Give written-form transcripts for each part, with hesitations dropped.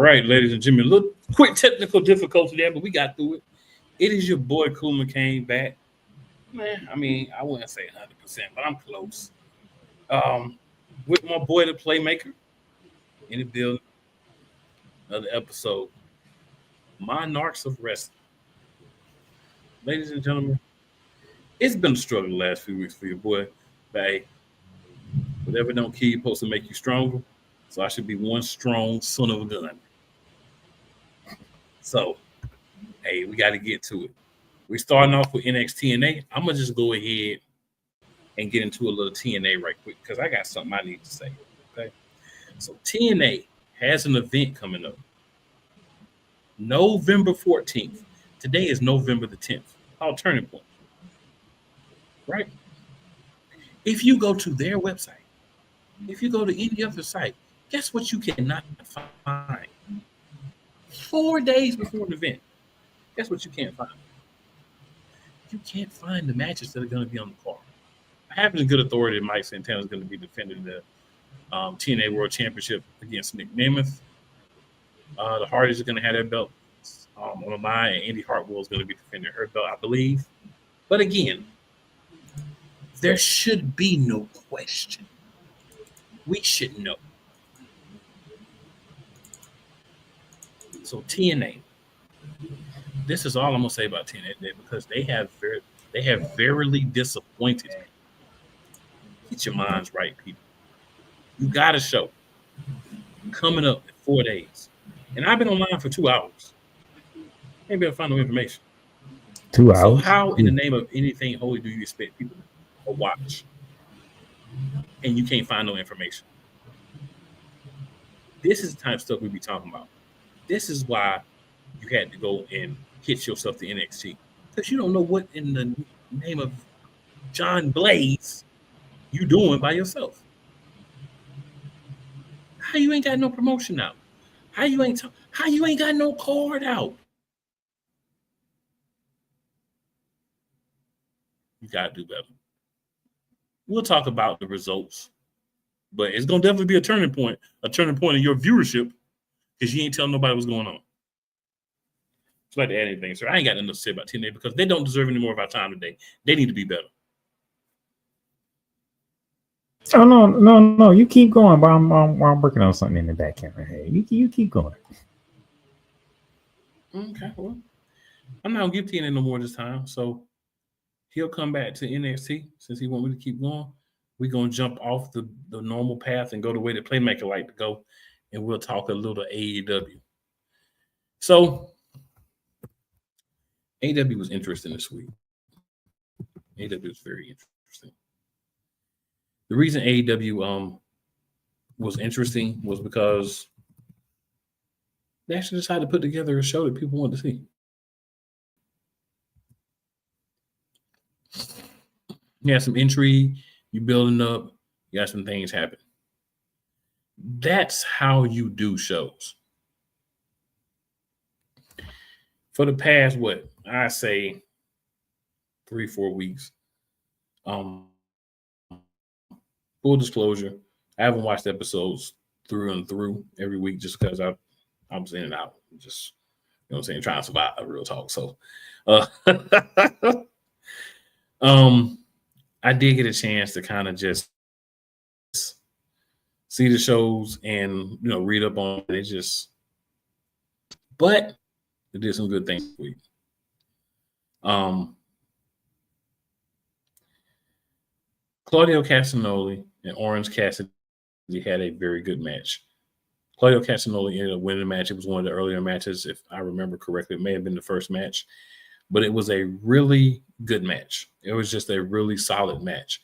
right, ladies and gentlemen, a little quick technical difficulty there, but we got through it. It is your boy Cool McCain back. Man, I mean, I wouldn't say 100%, but I'm close. With my boy, the Playmaker, in the building. Another episode. Monarchs of Wrestling. Ladies and gentlemen, it's been a struggle the last few weeks for your boy. But hey, whatever don't kill you, supposed to make you stronger. So I should be one strong son of a gun. So, hey, we got to get to it. We're starting off with NXTNA. I'm going to just go ahead and get into a little TNA right quick because I got something I need to say. Okay. So TNA has an event coming up. November 14th. Today is November the 10th. Called Turning Point. Right? If you go to their website, if you go to any other site, guess what you cannot find? 4 days before the event. Guess what you can't find? You can't find the matches that are going to be on the card. I have it in good authority that Mike Santana is going to be defending the TNA World Championship against Nick Nemeth. The Hardys are going to have their belt on the line, and Indy Hartwell is going to be defending her belt, I believe. But again, there should be no question. We should know. So TNA, this is all I'm gonna say about TNA today because they have verily disappointed me. Get your minds right, people. You got a show coming up in 4 days, and I've been online for 2 hours. Ain't been able to find no information. 2 hours. So how, in the name of anything holy, do you expect people to watch, and you can't find no information? This is the type of stuff we be talking about. This is why you had to go and hit yourself to NXT because you don't know what in the name of John Blaze you doing by yourself. How you ain't got no promotion out? How you ain't got no card out? You gotta do better. We'll talk about the results, but it's gonna definitely be a turning point in your viewership because you ain't telling nobody what's going on. I'd like to add anything, sir. I ain't got nothing to say about TNA because they don't deserve any more of our time today. They need to be better. Oh no! You keep going, but I'm working on something in the back camera. Hey, you keep going. Okay, well, I'm not gonna give TNA no more this time, so he'll come back to NXT since he want me to keep going. We're gonna jump off the normal path and go the way the Playmaker like to go, and we'll talk a little AEW. So AEW was interesting this week. AEW was very interesting. The reason AEW was interesting was because they actually decided to put together a show that people wanted to see. You have some intrigue, you building up, you got some things happen. That's how you do shows. For the past, I say 3-4 weeks. Full disclosure, I haven't watched episodes through and through every week just because I was in and out, just, you know what I'm saying, trying to survive a real talk. So I did get a chance to kind of just see the shows and, read up on it. But it did some good things this week. Claudio Castagnoli and Orange Cassidy had a very good match. Claudio Castagnoli ended up winning the match. It was one of the earlier matches, if I remember correctly. It may have been the first match, but it was a really good match. It was just a really solid match.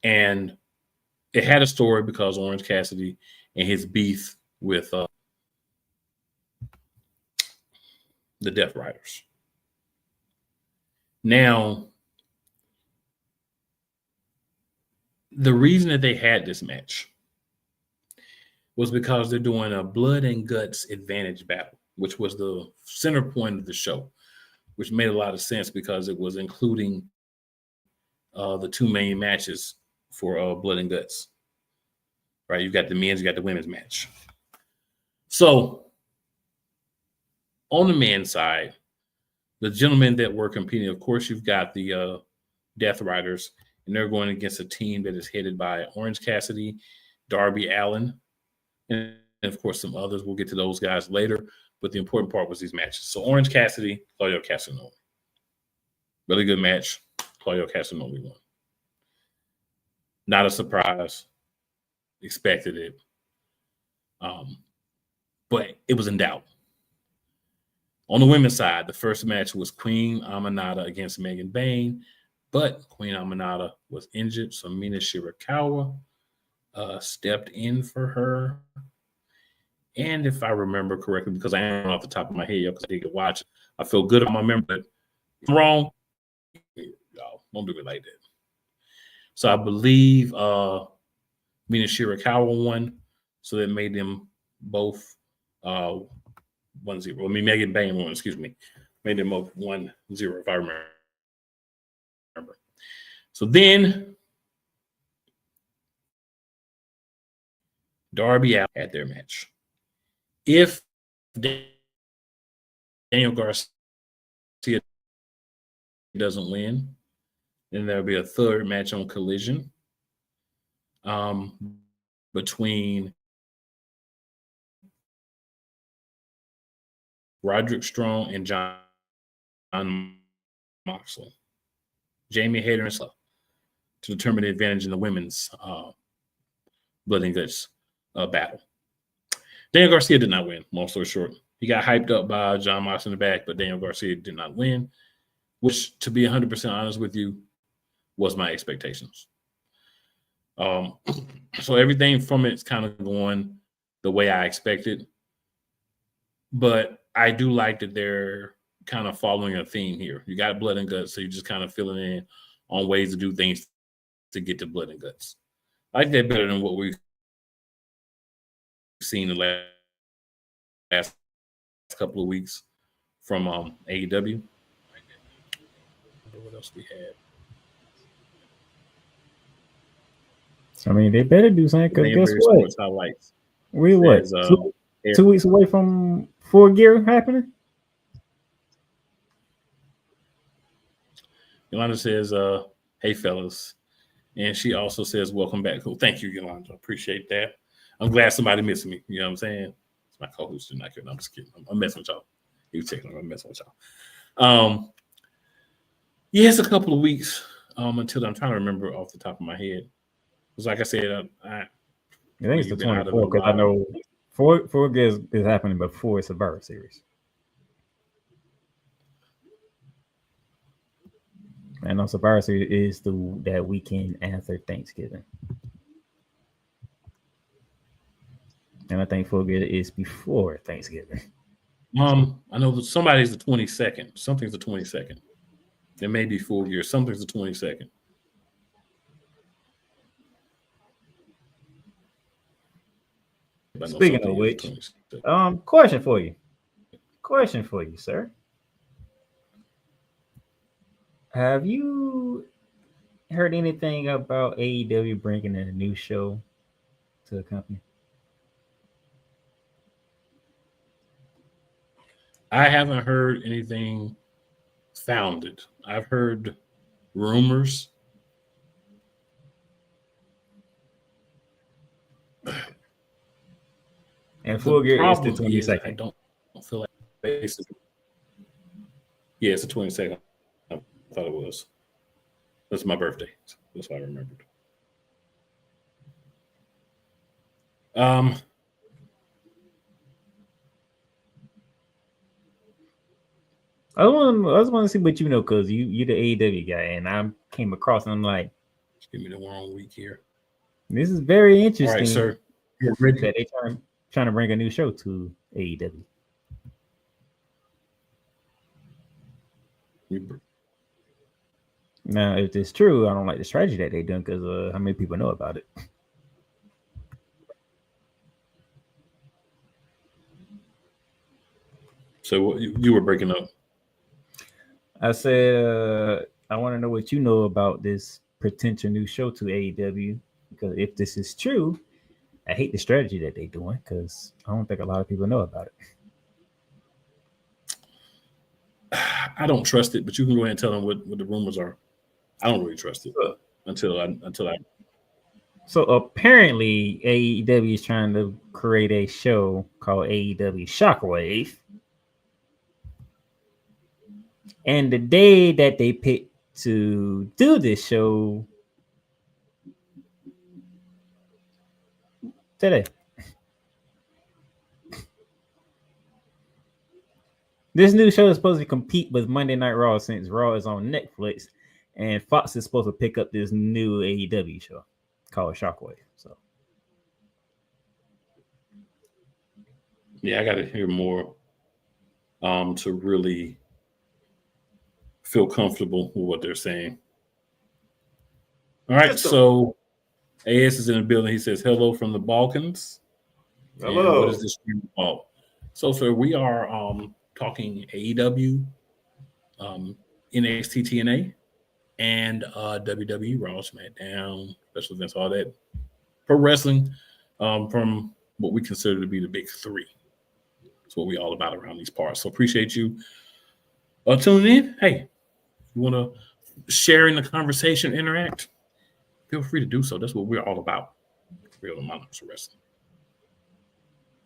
And it had a story because Orange Cassidy and his beef with the Death Riders. Now, the reason that they had this match was because they're doing a blood and guts advantage battle, which was the center point of the show, which made a lot of sense because it was including the two main matches for blood and guts. Right? You got the men's, you got the women's match. So On the men's side, the gentlemen that were competing, of course, you've got the Death Riders, and they're going against a team that is headed by Orange Cassidy, Darby Allin, and of course some others. We'll get to those guys later, but the important part was these matches. So Orange Cassidy, Claudio Castagnoli. Really good match. Claudio Castagnoli won. Not a surprise. Expected it. But it was in doubt. On the women's side, the first match was Queen Aminata against Megan Bayne, but Queen Aminata was injured, so Mina Shirakawa stepped in for her. And if I remember correctly, because I am off the top of my head, because I didn't watch it, I feel good on my memory, but if I'm wrong, y'all don't do it like that. So I believe Mina Shirakawa won, so that made them both 1-0. I mean, Megan Bayne won, excuse me. Made them both 1-0, if I remember. So then Darby Allin had their match. If Daniel Garcia doesn't win, then there'll be a third match on Collision between Roderick Strong and John Moxley. Jamie Hayter and Slow to determine the advantage in the women's Blood and Guts battle. Daniel Garcia did not win, long story short. He got hyped up by John Moxley in the back, but Daniel Garcia did not win, which, to be 100% honest with you, was my expectations. So everything from it's kind of going the way I expected. But I do like that they're kind of following a theme here. You got Blood and Guts, so you're just kind of filling in on ways to do things to get to Blood and Guts. I like that better than what we've seen the last couple of weeks from AEW. What else we had? I mean, they better do something, because guess what? Highlights. We what? 2 weeks away from Full Gear happening? Yolanda says, hey, fellas. And she also says, welcome back. Cool. Thank you, Yolanda. Appreciate that. I'm glad somebody missed me. You know what I'm saying? It's my co-host. Not kidding. I'm just kidding. I'm messing with y'all. You checking. I'm messing with y'all. Yeah, it's a couple of weeks until I'm trying to remember off the top of my head. Because like I said, I think it's the 24th, because I know Full Gear is happening before Survivor Series. And on Survivor Series is that weekend after Thanksgiving. And I think Full Gear is before Thanksgiving. I know somebody's the 22nd. Something's the 22nd. It may be Full Gear. Something's the 22nd. Speaking of which, question for you, sir. Have you heard anything about AEW bringing in a new show to the company? I haven't heard anything founded. I've heard rumors. And Full Gear is the 22nd. I don't feel like basically. Yeah, it's the 22nd. I thought it was. That's my birthday. That's what I remembered. I just want to see what you know, because you're the AEW guy, and I came across and I'm like, give me the wrong week here. This is very interesting. All right, sir. That they trying to bring a new show to AEW. Now, if it's true, I don't like the strategy that they're doing, because how many people know about it? So you were breaking up. I said, I want to know what you know about this potential new show to AEW, because if this is true, I hate the strategy that they're doing, because I don't think a lot of people know about it. I don't trust it, but you can go ahead and tell them what the rumors are. I don't really trust it until I. So apparently AEW is trying to create a show called AEW Shockwave. And the day that they picked to do this show today. This new show is supposed to compete with Monday Night Raw since Raw is on Netflix, and Fox is supposed to pick up this new AEW show called Shockwave. So, yeah, I got to hear more to really feel comfortable with what they're saying. All right, so AS is in the building. He says, "Hello from the Balkans." hello. And what is this stream about? So, sir, we are talking AEW, NXT TNA, and WWE Raw, SmackDown, special events, all that pro wrestling from what we consider to be the big three. That's what we all about around these parts. So appreciate you tuning in. Hey, you want to share in the conversation, interact, feel free to do so. That's what we're all about. Real Monarchs of Wrestling.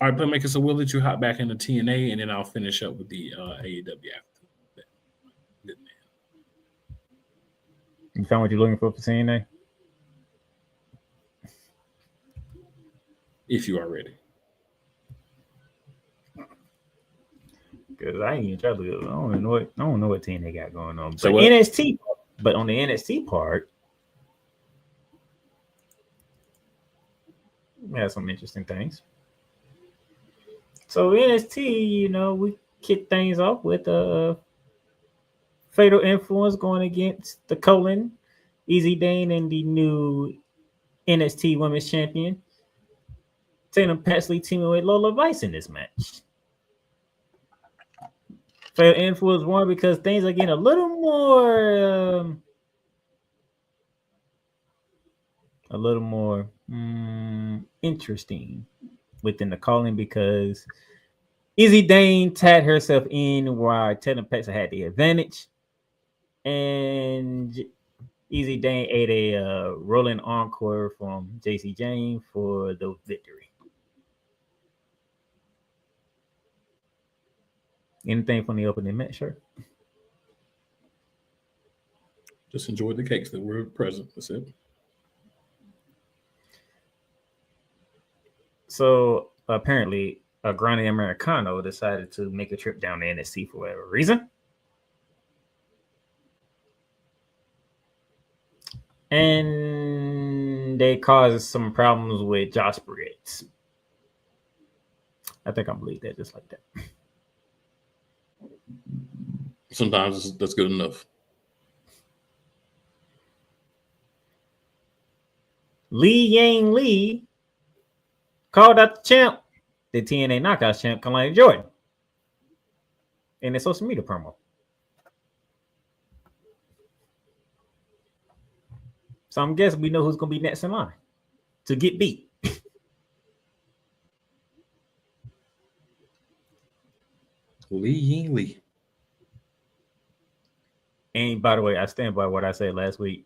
All right, Playmaker, so we'll let you hop back into TNA, and then I'll finish up with the AEW after that. Good man. You found what you're looking for TNA? If you are ready. Because I ain't even trying to look. I don't know what TNA got going on. So but what? NXT, but on the NXT part, we had some interesting things. So NXT, we kick things off with a Fatal Influence going against the Colon, Easy Dane, and the new NXT Women's Champion, Tatum Paxley teaming with Lola Vice in this match. Fatal Influence won because things are getting a little more interesting within the calling, because Easy Dane tagged herself in while Tatum Paxley had the advantage, and Easy Dane ate a rolling encore from JC Jane for the victory. Anything from the opening match, sure? Just enjoyed the cakes that were present. That's it. So apparently, a Grande Americano decided to make a trip down to NXT for whatever reason. And they caused some problems with Josh Briggs. I think I believe that just like that. Sometimes that's good enough. Li Yang Lee called out the champ, the TNA Knockout champ, Kalani Jordan, in a social media promo. So I'm guessing we know who's going to be next in line to get beat. Li Ying Lee. And by the way, I stand by what I said last week.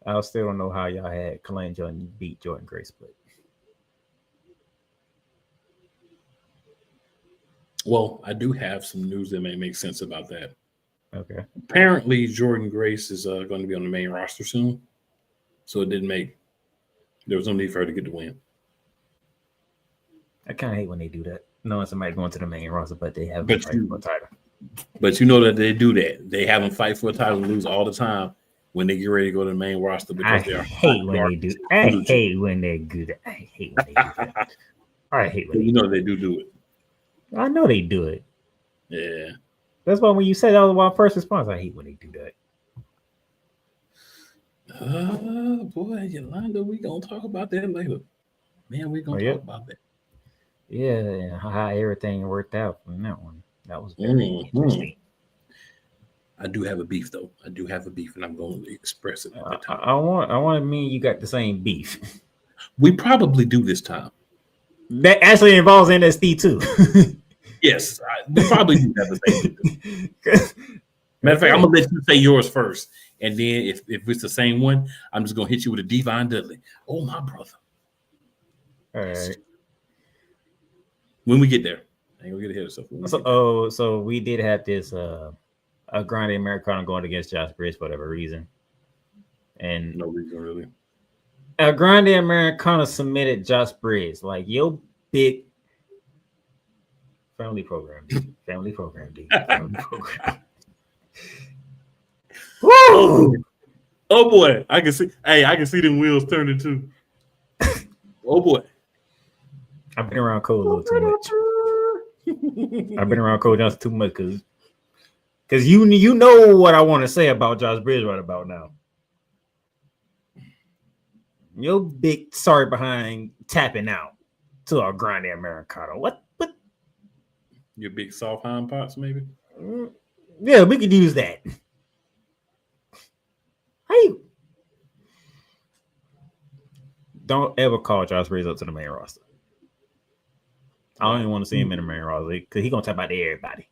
I still don't know how y'all had Kalani Jordan beat Jordan Grace split. Well, I do have some news that may make sense about that. Okay. Apparently, Jordan Grace is going to be on the main roster soon. So there was no need for her to get the win. I kind of hate when they do that. Knowing somebody going to the main roster, but they have to fight for a title. But you know that they do that. They have them fight for a title and lose all the time when they get ready to go to the main roster because they are hate when they do. I hate when they do that. I hate when they do that. I hate when you know they do it. I know they do it. Yeah. That's why when you said that was my first response, I hate when they do that. Boy, Yolanda, we gonna talk about that later. Man, we gonna talk about that. Yeah, and how everything worked out from that one. That was very interesting. I do have a beef though. I do have a beef, and I'm going to express it. I want to mean you got the same beef. We probably do this time. That actually involves NXT too. Yes, we probably do have the same thing. Matter of fact, I'm gonna let you say yours first, and then if it's the same one, I'm just gonna hit you with a Divine Dudley. Oh, my brother! All right. When we get there, I ain't gonna get ahead of stuff. So we did have this a Grande Americano going against Josh Bridges for whatever reason, and no reason really. a Grande Americano submitted Josh Bridges like yo big family program, family program, family program. Woo! Oh boy, I can see. Hey, I can see them wheels turning too. Oh boy, I've been around Cole a little too much. I've been around Cole Johnson too much because you know what I want to say about Josh Bridges right about now. Your big sorry behind tapping out to our Grande Americano. What? Your big soft hind parts, maybe. Yeah, we could use that. Hey, don't ever call Josh Bridges up to the main roster. I don't even want to see him in the main roster because he's gonna tap out to everybody.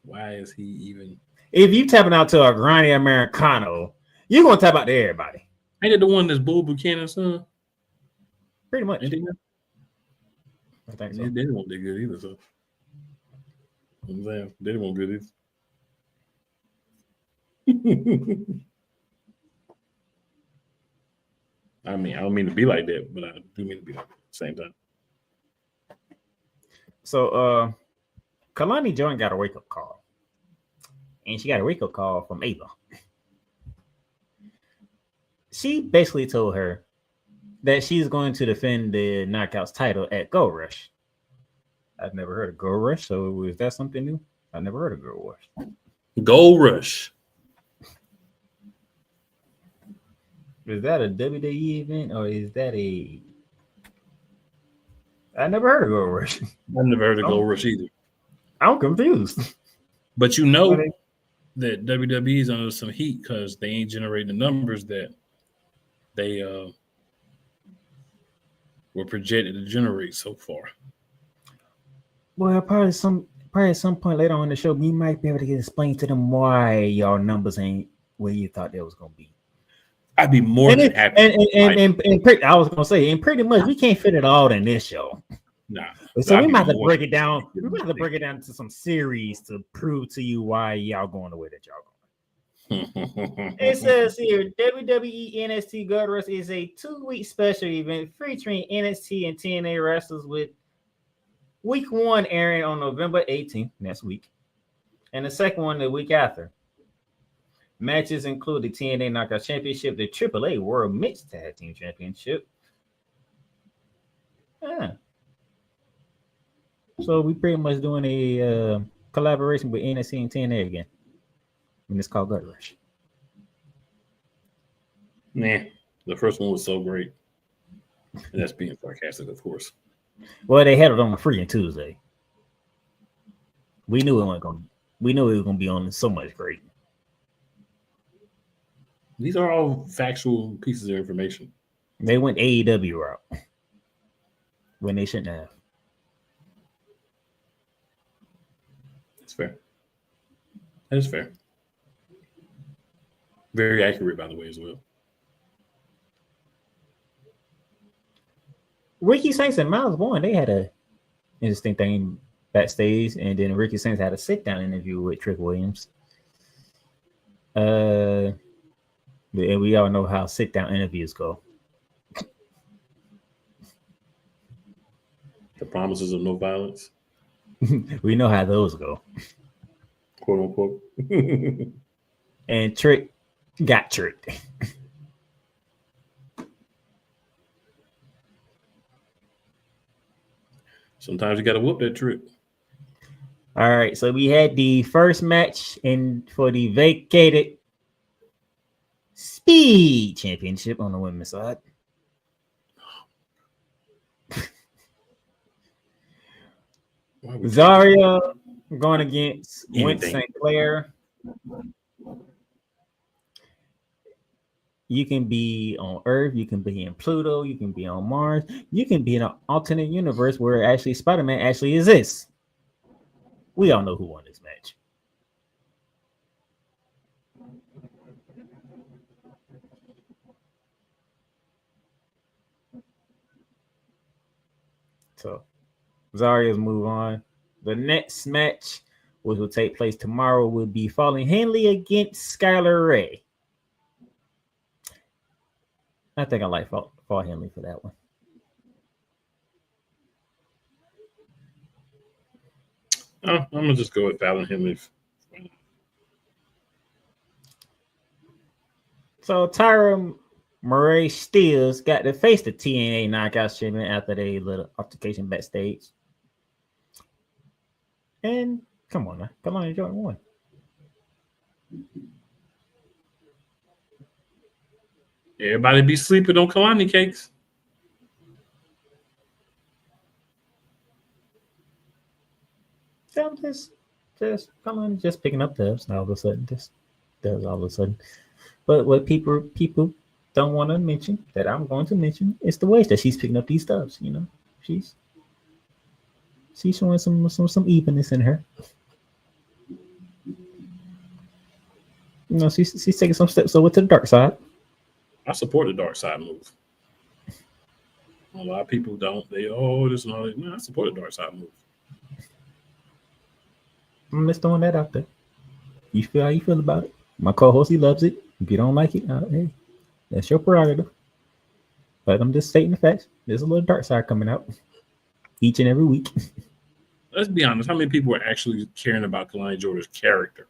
Why is he even? If you tapping out to a Grande Americano, you're gonna tap out to everybody. Ain't it the one that's Bull Buchanan's son? Pretty much. I think so. They didn't want that good either. So I'm saying they didn't want good either. I mean, I don't mean to be like that, but I do mean to be like that at the same time. So, Kalani Jordan got a wake-up call. And she got a wake-up call from Ava. She basically told her that she's going to defend the Knockouts title at Gold Rush. I've never heard of Gold Rush, so is that something new? I've never heard of Gold Rush. Gold Rush. Is that a WWE event or is that a... I never heard of Gold Rush. I've never heard of Gold Rush either. I'm confused. But you know that WWE's under some heat because they ain't generating the numbers that they were projected to generate so far. Well, probably at some point later on in the show, we might be able to explain to them why y'all numbers ain't where you thought they was gonna be. I'd be more than happy. I was gonna say, and pretty much we can't fit it all in this show. Nah. So we might have to break it down. We might have to break it down into some series to prove to you why y'all going the way that y'all going. It says here, WWE NXT Gold Rush is a 2-week special event featuring NXT and TNA wrestlers with week 1 airing on November 18th, next week, and the second one the week after. Matches include the TNA Knockout Championship, the AAA World Mixed Tag Team Championship. Yeah. So we pretty much doing a collaboration with NXT and TNA again. And it's called Gut Rush. Nah, the first one was so great. And that's being sarcastic, of course. Well, they had it on a freaking Tuesday. We knew it was gonna be on so much great. These are all factual pieces of information. They went AEW route when they shouldn't have. That's fair. That is fair. Very accurate, by the way, as well. Ricky Saints and Miles Bourne, they had a interesting thing backstage, and then Ricky Saints had a sit-down interview with Trick Williams. And we all know how sit-down interviews go. The promises of no violence. We know how those go. Quote unquote. And Trick got tricked. Sometimes you got to whoop that trick. All right, so we had the first match for the vacated Speed Championship on the women's side. Zarya going against Wentz St. Clair. You can be on Earth, you can be in Pluto, you can be on Mars, you can be in an alternate universe where actually Spider-Man actually exists. We all know who won this match. So, Zarya's move on. The next match, which will take place tomorrow, will be Falling Henley against Skylar Ray. I think I like Fall Henley for that one. I'm gonna just go with Fallon Henley. So Tyra Murray Steels got to face the TNA Knockout Champion after they little altercation backstage. And come on now, Kalani Jordan won. Everybody be sleeping on Kalani cakes. So just Kalani just picking up dubs all of a sudden. Just does all of a sudden. But what people don't want to mention that I'm going to mention is the ways that she's picking up these dubs. You know, she's showing some evenness in her. You know, she's taking some steps over to the dark side. I support the dark side move. A lot of people don't. They this and all that. No, I support the dark side move. I'm just throwing that out there. You feel how you feel about it. My co-host, he loves it. If you don't like it, hey, that's your prerogative. But I'm just stating the facts. There's a little dark side coming out each and every week. Let's be honest. How many people are actually caring about Kalani Jordan's character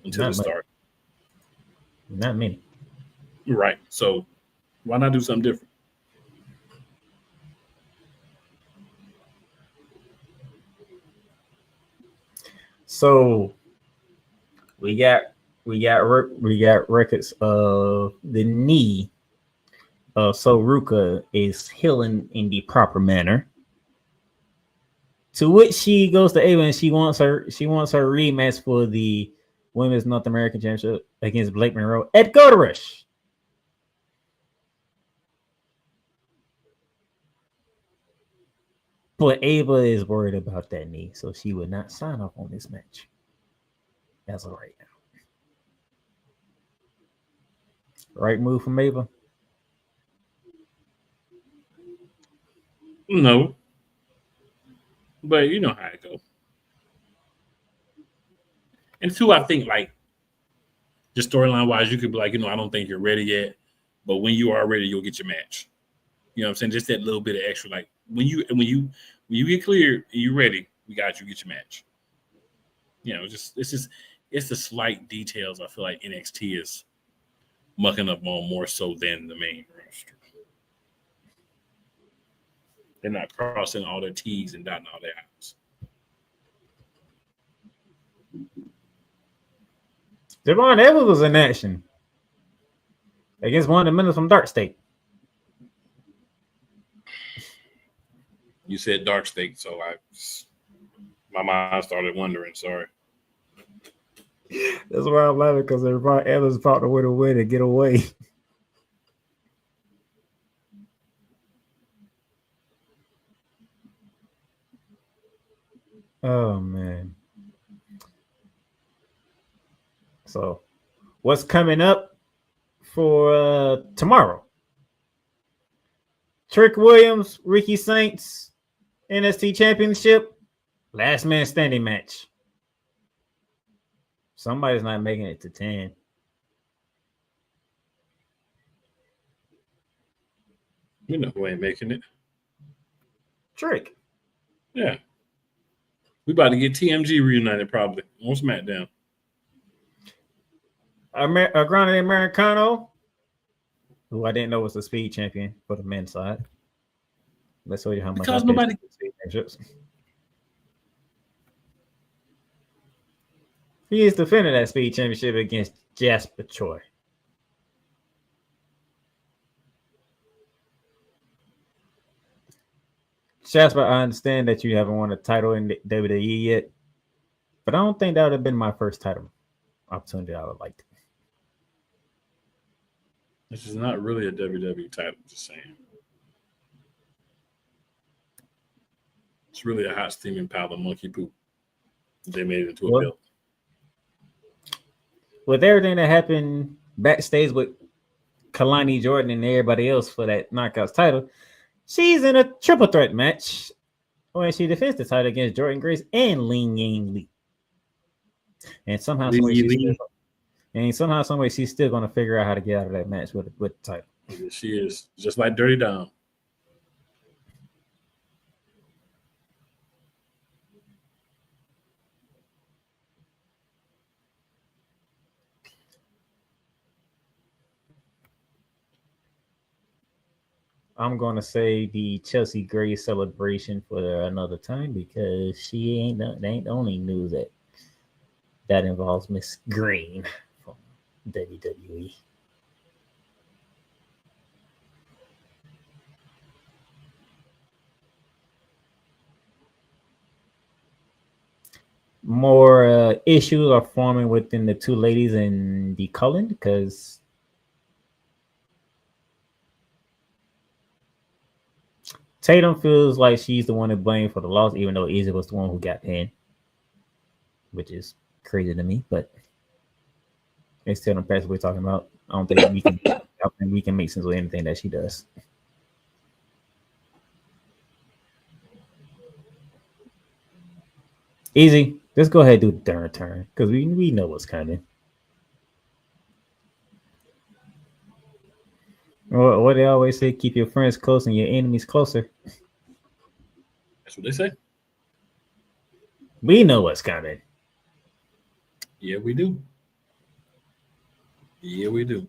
until the start? Not many. Right. So why not do something different? So we got records of the knee of Soruka is healing in the proper manner. To which she goes to Ava and she wants her rematch for the Women's North American Championship against Blake Monroe at Gold Rush. But Ava is worried about that knee, so she would not sign off on this match as of right now. Right move from Ava? No. But you know how it goes. And two, I think like just storyline wise, you could be like, I don't think you're ready yet. But when you are ready, you'll get your match. You know what I'm saying? Just that little bit of extra, like when you get cleared and you're ready, we got you, get your match. It's the slight details I feel like NXT is mucking up on more so than the main roster. They're not crossing all their T's and dotting all their I's. Devon Evans was in action against one of the men from Dark State. You said Dark State, so my mind started wondering. Sorry. That's why I'm laughing, because Devon Evans fought the way to win and get away. Oh man. So what's coming up for tomorrow? Trick Williams, Ricky Saints, NXT Championship, last man standing match. Somebody's not making it to 10. You know who ain't making it. Trick. Yeah. We about to get TMG reunited probably on SmackDown. Grande Americano, who I didn't know was the speed champion for the men's side. Let's show you how much. Because nobody. He is defending that speed championship against Jasper Choi. Jasper, I understand that you haven't won a title in WWE yet, but I don't think that would have been my first title opportunity I would like to. This is not really a WWE title, just saying. It's really a hot steaming pile of monkey poop. They made it into a Well, belt. With everything that happened backstage with Kalani Jordan and everybody else for that Knockouts title, she's in a triple threat match when she defends the title against Jordan Grace and Ling Yang Lee. And somehow, some way, she's still going to figure out how to get out of that match with the title. She is just like Dirty Dom. I'm going to say the Chelsea Gray celebration for another time because they ain't the only news that involves Miss Green from WWE. More issues are forming within the two ladies in the Cullen because Tatum feels like she's the one to blame for the loss, even though Izzy was the one who got pinned, which is crazy to me. But it's still the past we're talking about. I don't think we can make sense of anything that she does. Easy. Let's go ahead and do the darn turn because we know what's coming. What they always say, keep your friends close and your enemies closer. That's what they say. We know what's coming. Yeah, we do. Yeah, we do.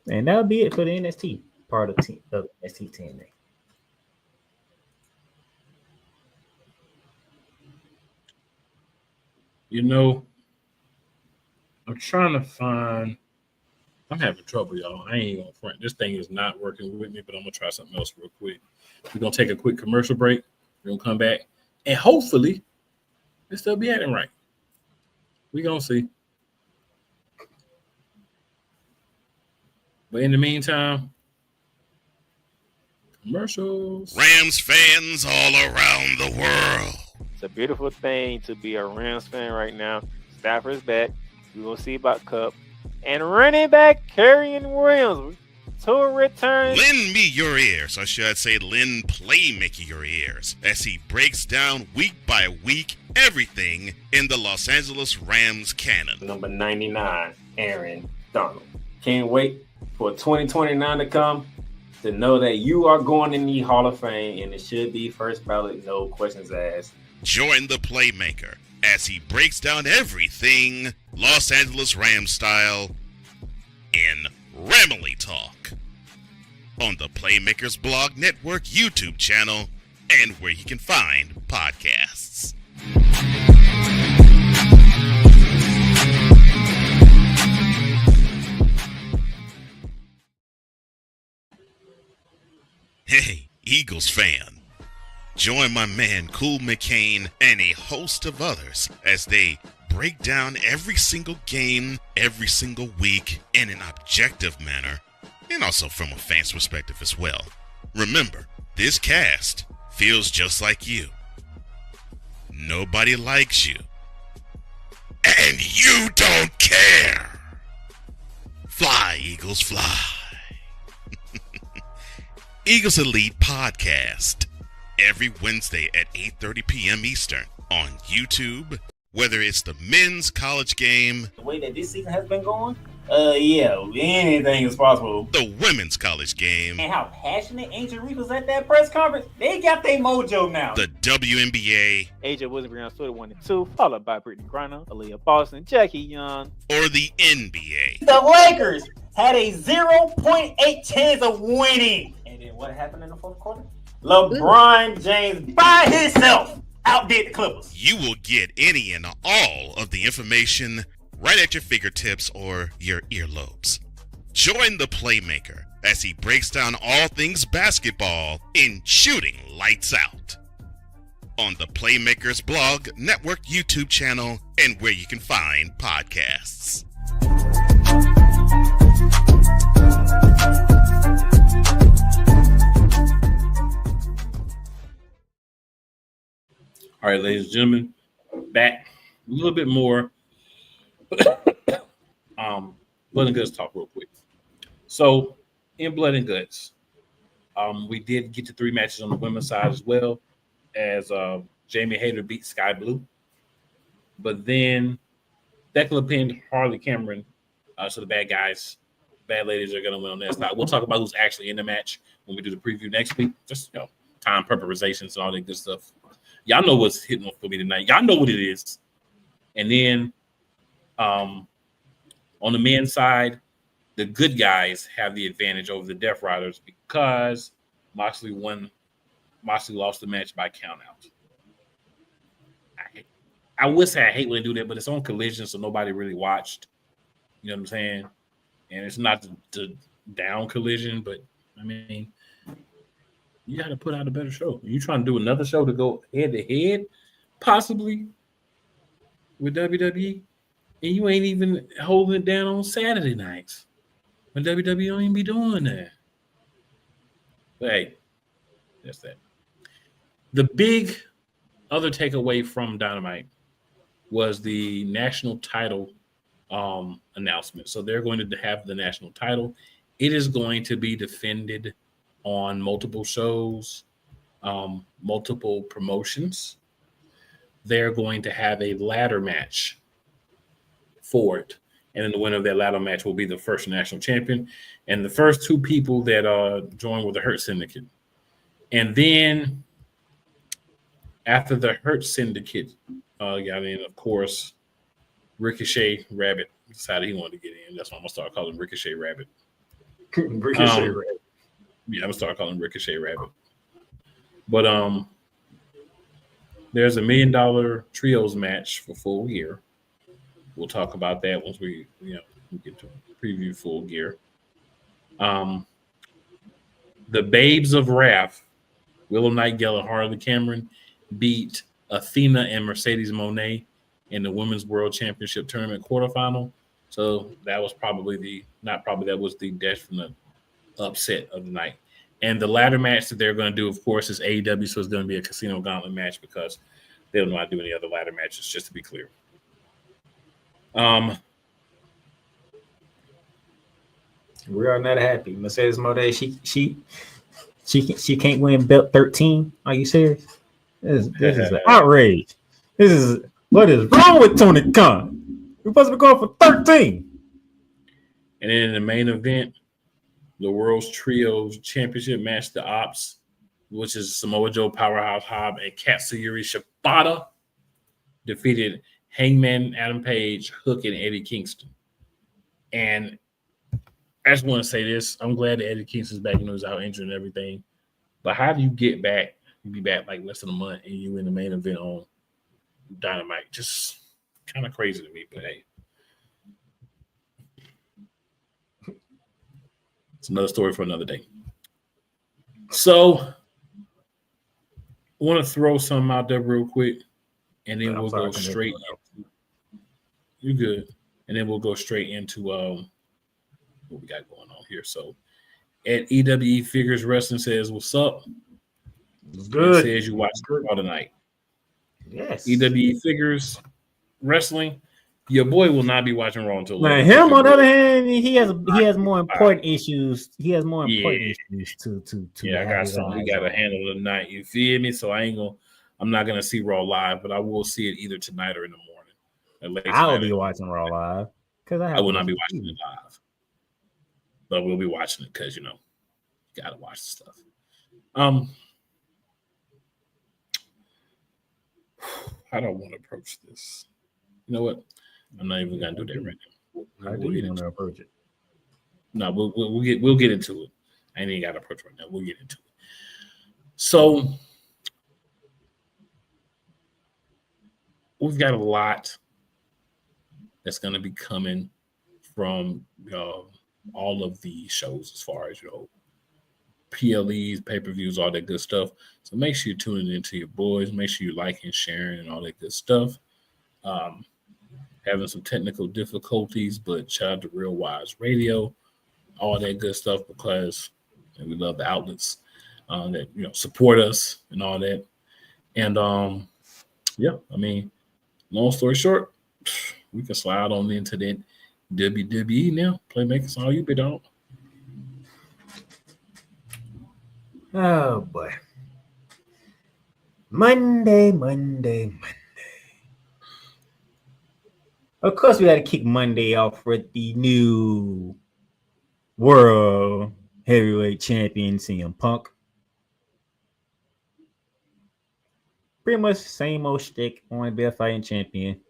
And that'll be it for the NXT part of NXTNA. You know, I'm trying to find. I'm having trouble, y'all. I ain't gonna front. This thing is not working with me, but I'm gonna try something else real quick. We're gonna take a quick commercial break. We're gonna come back, and hopefully, it still be acting right. We're gonna see. But in the meantime, commercials. Rams fans all around the world. It's a beautiful thing to be a Rams fan right now. Stafford's back. We're going to see about Cup. And running back Kerryon Williams to return. Lend me your ears, or should I say lend Playmaker your ears, as he breaks down week by week everything in the Los Angeles Rams canon. Number 99, Aaron Donald. Can't wait for 2029 to come to know that you are going in the Hall of Fame, and it should be first ballot, no questions asked. Join the Playmaker as he breaks down everything Los Angeles Rams style in Ramily Talk on the Playmakers Blog Network YouTube channel and where you can find podcasts. Hey, Eagles fan. Join my man Cool McCain and a host of others as they break down every single game, every single week in an objective manner, and also from a fan's perspective as well. Remember, this cast feels just like you. Nobody likes you. And you don't care. Fly, Eagles, fly. Eagles Elite Podcast. Every Wednesday at 8:30 p.m. Eastern on YouTube, whether it's the men's college game, The way that this season has been going, yeah, anything is possible. the women's college game, And how passionate Ancient Reef was at that press conference, they got their mojo now. the WNBA, AJ Wilson-Brown stood at 1 and 2, followed by Brittany Griner, Aaliyah Boston, Jackie Young. or the NBA. The Lakers had a 0.8 chance of winning. And then what happened in the fourth quarter? LeBron James by himself outdid the Clippers. You will get any and all of the information right at your fingertips or your earlobes. Join the Playmaker as he breaks down all things basketball in Shooting Lights Out on the Playmakers Blog Network YouTube channel and where you can find podcasts. right, ladies and gentlemen, back a little bit more. Blood and Guts talk real quick. So in Blood and Guts, we did get to 3 matches on the women's side as well, as Jamie Hayter beat Sky Blue. But then Thekla pinned Harley Cameron. So the bad ladies are going to win on that side. We'll talk about who's actually in the match when we do the preview next week. Just, time preparations and all that good stuff. Y'all know what's hitting for me tonight. Y'all know what it is. And then on the men's side, the good guys have the advantage over the Death Riders because Moxley lost the match by countout. I would say I hate when they do that, but it's on Collision, so nobody really watched. You know what I'm saying? And it's not to down Collision, but I mean, you got to put out a better show. You trying to do another show to go head to head, possibly with WWE, and you ain't even holding it down on Saturday nights when WWE don't even be doing that. But hey, that's that. The big other takeaway from Dynamite was the national title announcement. So they're going to have the national title. It is going to be defended on multiple shows, multiple promotions. They're going to have a ladder match for it. And then the winner of that ladder match will be the first national champion. And the first 2 people that join with the Hurt Syndicate. And then after the Hurt Syndicate got in, of course, Ricochet Rabbit decided he wanted to get in. That's why I'm going to start calling Ricochet Rabbit. Ricochet Rabbit. Yeah, I'm going to start calling Ricochet Rabbit. But there's $1 million trios match for Full Gear. We'll talk about that once we get to preview Full Gear. The Babes of Wrath, Willow Nightingale and Harley Cameron, beat Athena and Mercedes Moné in the Women's World Championship Tournament quarterfinal. So that was that was the definite upset of the night. And the ladder match that they're going to do, of course, is AEW, so it's going to be a Casino Gauntlet match because they don't know how to do any other ladder matches, just to be clear. We are not happy. Mercedes Moné, she can't win belt 13. Are you serious? This is an outrage. What is wrong with Tony Khan? We're supposed to be going for 13. And then in the main event, the World's Trios Championship match, the Ops, which is Samoa Joe, Powerhouse Hobb, and Katsuyori Shibata, defeated Hangman Adam Page, Hook, and Eddie Kingston. And I just want to say this. I'm glad that Eddie Kingston's back. He's out injured and everything. But how do you get back? You be back like less than a month and you in the main event on Dynamite. Just kind of crazy to me, but hey. It's another story for another day. So I want to throw something out there real quick, and then we'll go straight. You're good. And then we'll go straight into what we got going on here. So at EWE Figures Wrestling says, what's up? It's good. It says you watch all tonight. Yes. EWE Figures Wrestling. Your boy will not be watching Raw until now him on the other hand, he has more important issues. He has more important issues to I got something we gotta handle tonight. You feel me? So I'm not gonna see Raw live, but I will see it either tonight or in the morning. I will be watching Raw live because I will not be watching it live, but we'll be watching it because you gotta watch the stuff. How do I want to approach this? You know what? I'm not even gonna do that right now. How do you want to approach it? No, we'll get into it. I ain't even got to approach right now. We'll get into it. So we've got a lot that's going to be coming from all of the shows as far as PLEs, pay-per-views, all that good stuff. So make sure you're tuning into your boys. Make sure you're liking, sharing, and all that good stuff. Having some technical difficulties, but shout out to Real Wise Radio, all that good stuff, because we love the outlets that support us and all that. And Yeah, I mean, long story short, we can slide on into that WWE now. Playmakers, all you, big dog. Oh boy. Monday. Of course, we got to kick Monday off with the new World Heavyweight Champion CM Punk. Pretty much same old shtick. Want to be a fighting champion.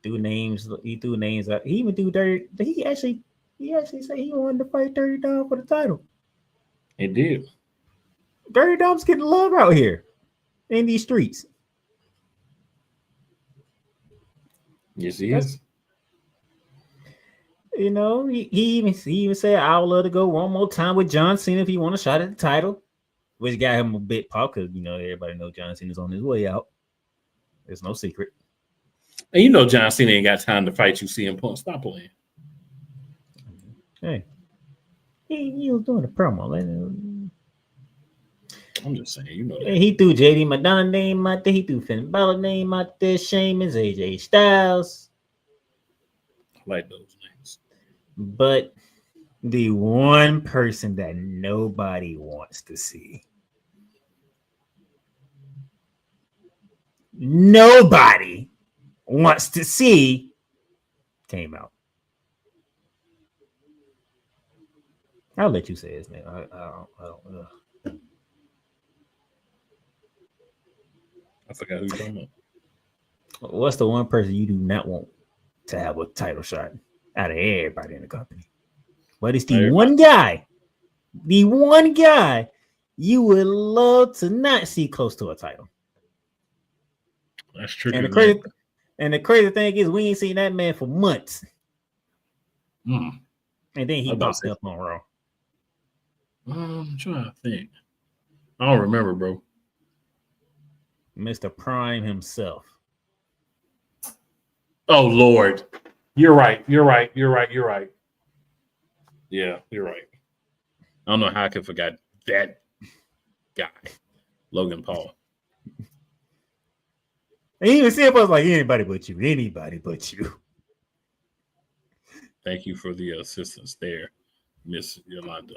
Do names. He threw names out. He even do dirty. He actually said he wanted to fight Dirty Dom for the title. It did. Dirty Dom's getting love out here in these streets. Yes, he is. You know, he even said, I would love to go one more time with John Cena if he want a shot at the title, which got him a bit pop because, you know, everybody knows John Cena's on his way out. There's no secret. And you know John Cena ain't got time to fight you, CM Punk. Stop playing. Hey, he was doing a promo. I'm just saying, you know that. He threw JD Madonna name out there. He threw Finn Balor name out there. Sheamus, AJ Styles. I like those names. But the one person that nobody wants to see. Nobody wants to see came out. I'll let you say his name. I don't. I forgot who you're talking about. What's the one person you do not want to have a title shot out of everybody in the company? What is the one guy you would love to not see close to a title? That's true. And the crazy thing is, we ain't seen that man for months. And then he popped up on Raw. I'm trying to think. I don't remember, bro. Mr. Prime himself. Oh, Lord. You're right. Yeah, you're right. I don't know how I could forget that guy, Logan Paul. And he even said, was like, anybody but you. Thank you for the assistance there, Miss Yolanda.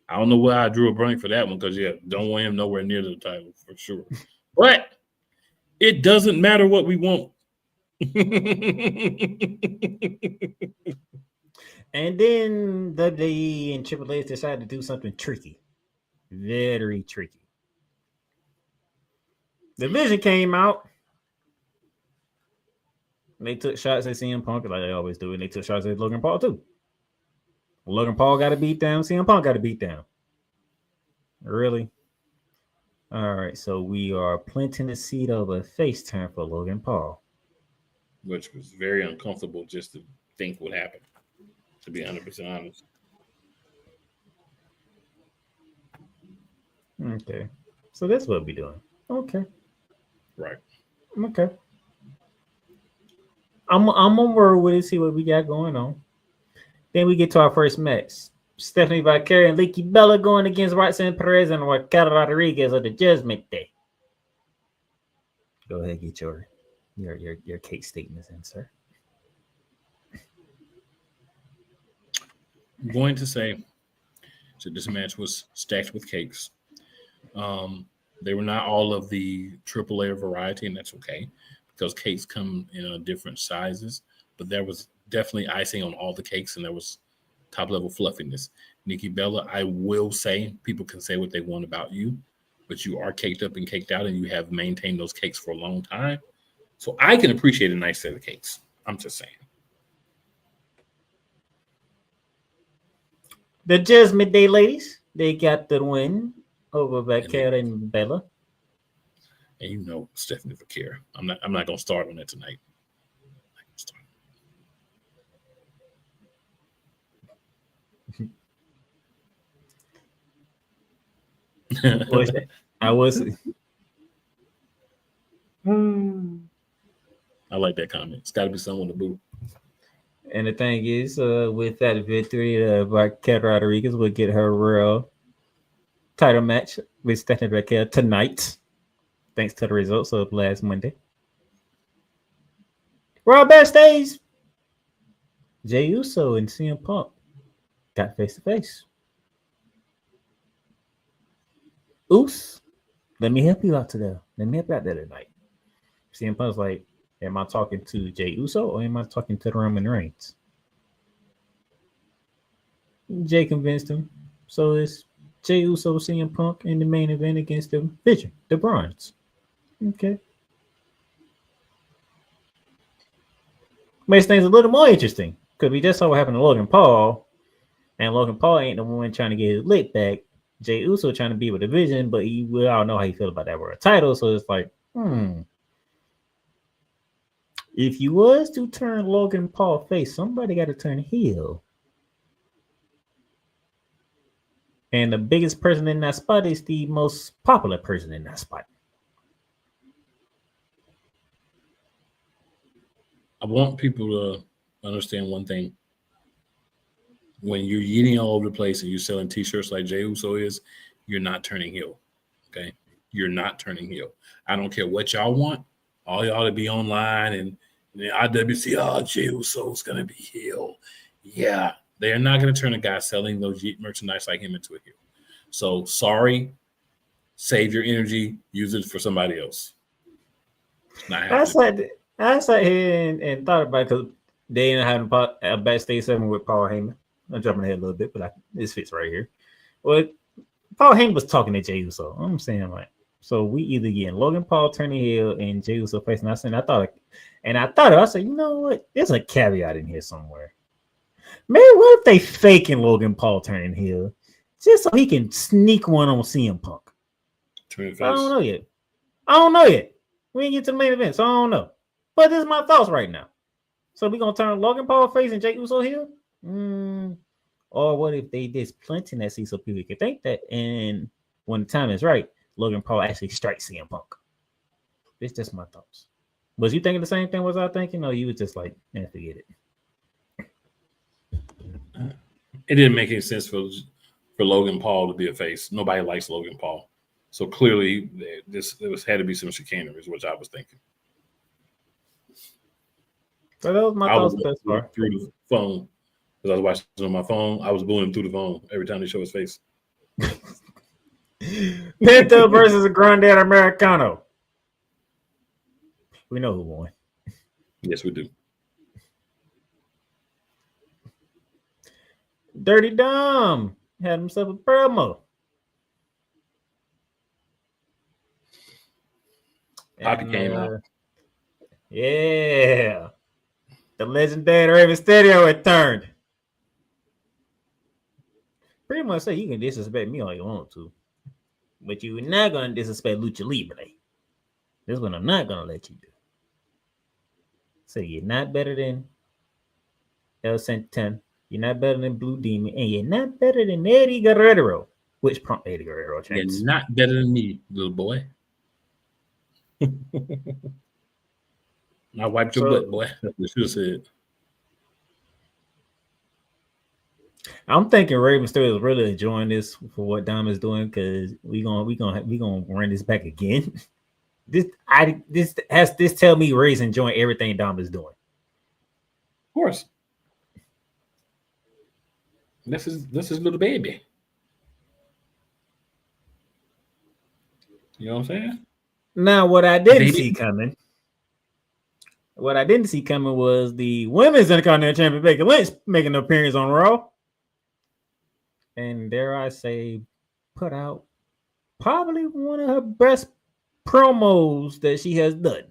I don't know why I drew a blank for that one because, yeah, don't want him nowhere near the title for sure. But it doesn't matter what we want. And then WWE and Triple H decided to do something tricky. Very tricky. The Vision came out. They took shots at CM Punk like they always do, and they took shots at Logan Paul too. Logan Paul got a beat down. CM Punk got a beat down. Really? All right, so we are planting the seed of a face turn for Logan Paul. Which was very uncomfortable just to think would happen, to be 100% honest. Okay. So that's what we're doing. Okay. Right. Okay. I'm on board with it, see what we got going on. Then we get to our first match. Stephanie Valkyrie and Leaky Bella going against Roxanne Perez and Raquel Rodriguez of the Judgment Day. Go ahead, get your cake statements in, sir. I'm going to say that this match was stacked with cakes. They were not all of the AAA variety, and that's okay because cakes come in different sizes. But there was definitely icing on all the cakes, and there was top-level fluffiness. Nikki Bella, I will say, people can say what they want about you, but you are caked up and caked out, and you have maintained those cakes for a long time. So I can appreciate a nice set of cakes. I'm just saying. The Judgment Day ladies, they got the win over Valkyrie and Bella. And you know Stephanie Valkyrie. I'm not gonna start on that tonight. I was. I like that comment. It's got to be someone to boo. And the thing is, with that victory, Raquel Rodriguez will get her real title match with Stephanie Raquel tonight. thanks to the results of last Monday. Raw backstage, Jey Uso and CM Punk got face to face. Oos, let me help you out today. Let me help you out there tonight. CM Punk's like, am I talking to Jey Uso or am I talking to Roman Reigns? Jay convinced him. So it's Jey Uso, CM Punk in the main event against the Vision, the Bronze. Okay. Makes things a little more interesting because we just saw what happened to Logan Paul, and Logan Paul ain't the one trying to get his lick back. Jey Uso trying to be with the Vision, but we all know how you feel about that world title. So it's like, if you was to turn Logan Paul face, somebody got to turn heel. And the biggest person in that spot is the most popular person in that spot. I want people to understand one thing. When you're eating all over the place and you're selling T-shirts like Jey Uso is, you're not turning heel. Okay? You're not turning heel. I don't care what y'all want. All y'all to be online and the IWC, Jey Uso's going to be heel. Yeah. They are not going to turn a guy selling those merchandise like him into a heel. So, sorry. Save your energy. Use it for somebody else. It's not happening. I sat here and thought about it because they ended up having a backstage segment with Paul Heyman. I'm jumping ahead a little bit, but this fits right here. Well, Paul Heyman was talking to Jey Uso. I'm saying, like, so we either getting Logan Paul turning heel and Jey Uso facing. I said, I said, you know what? There's a caveat in here somewhere. Maybe what if they faking Logan Paul turning heel just so he can sneak one on CM Punk? I don't know yet. We didn't get to the main event, so I don't know. But this is my thoughts right now. So we gonna turn Logan Paul face and Jey Uso heel? Or what if they just planting that seed so people can think that, and when the time is right, Logan Paul actually strikes CM Punk? It's just my thoughts. Was you thinking the same thing was I thinking, or you was just like, forget it? It didn't make any sense for Logan Paul to be a face. Nobody likes Logan Paul. So clearly, there had to be some chicanery, is what I was thinking. So that was my thoughts thus far. Through the phone, because I was watching on my phone. I was booing him through the phone every time they show his face. Pinto versus a Grandad Americano. We know who won. Yes, we do. Dirty Dom had himself a promo. Poppy came out. Yeah. The legendary Rey Mysterio returned. Pretty much say you can disrespect me all you want to, but you're not going to disrespect Lucha Libre. This one I'm not going to let you do. So you're not better than El Santan. You're not better than Blue Demon. And you're not better than Eddie Guerrero. Which prompt Eddie Guerrero chance? You're not better than me, little boy. I wiped your butt, boy. That's what you said. I'm thinking Rey Mysterio is really enjoying this for what Dom is doing, because we gonna run this back again. This tell me Rey's enjoying everything Dom is doing. Of course. This is little baby. You know what I'm saying? Now, what I didn't see coming was the women's Intercontinental Champion Becky Lynch making an appearance on Raw. And dare I say, put out probably one of her best promos that she has done.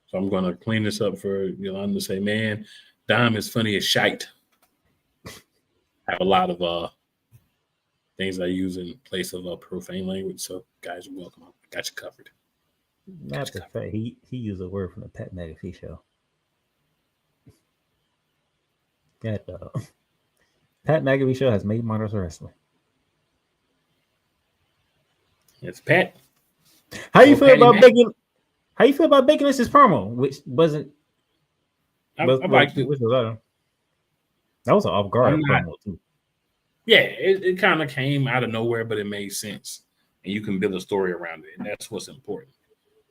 So I'm going to clean this up for Yolanda to say, man, Dom is funny as shite. I have a lot of things I use in place of profane language. So guys, you're welcome. I got you covered. Not the fact he used a word from the Pat McAfee show. That Pat McAfee show has made Monarchs of Wrestling. It's Pat. How you feel about Becky? How you feel about Becky Lynch's promo, which wasn't? I liked it. Which was that was an off guard promo too. Yeah, it kind of came out of nowhere, but it made sense. And you can build a story around it. And that's what's important.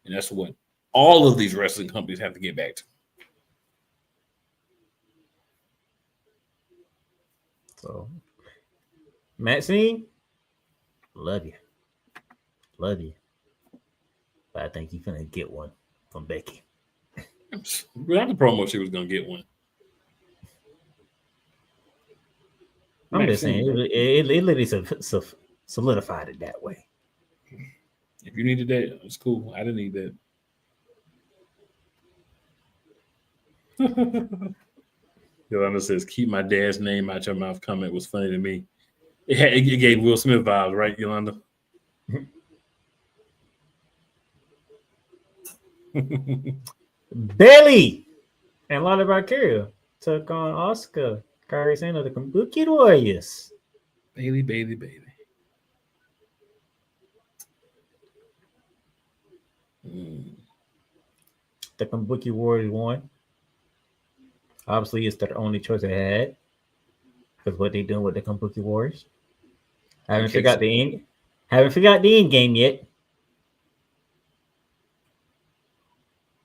And that's what all of these wrestling companies have to get back to. So, Maxine, love you. Love you. But I think you're going to get one from Becky. Without the promo, she was going to get one. I'm just saying, it literally solidified it that way. If you needed that, it's cool. I didn't need that. Yolanda says, keep my dad's name out your mouth comment was funny to me. It gave Will Smith vibes, right, Yolanda? Bailey and Lana Valkyria took on Asuka, Kairi Sane of the Kabuki Warriors. Bailey. The Kabuki Warriors won. Obviously, it's their only choice they had because what they doing with the Kabuki Warriors. Haven't figured the end game yet.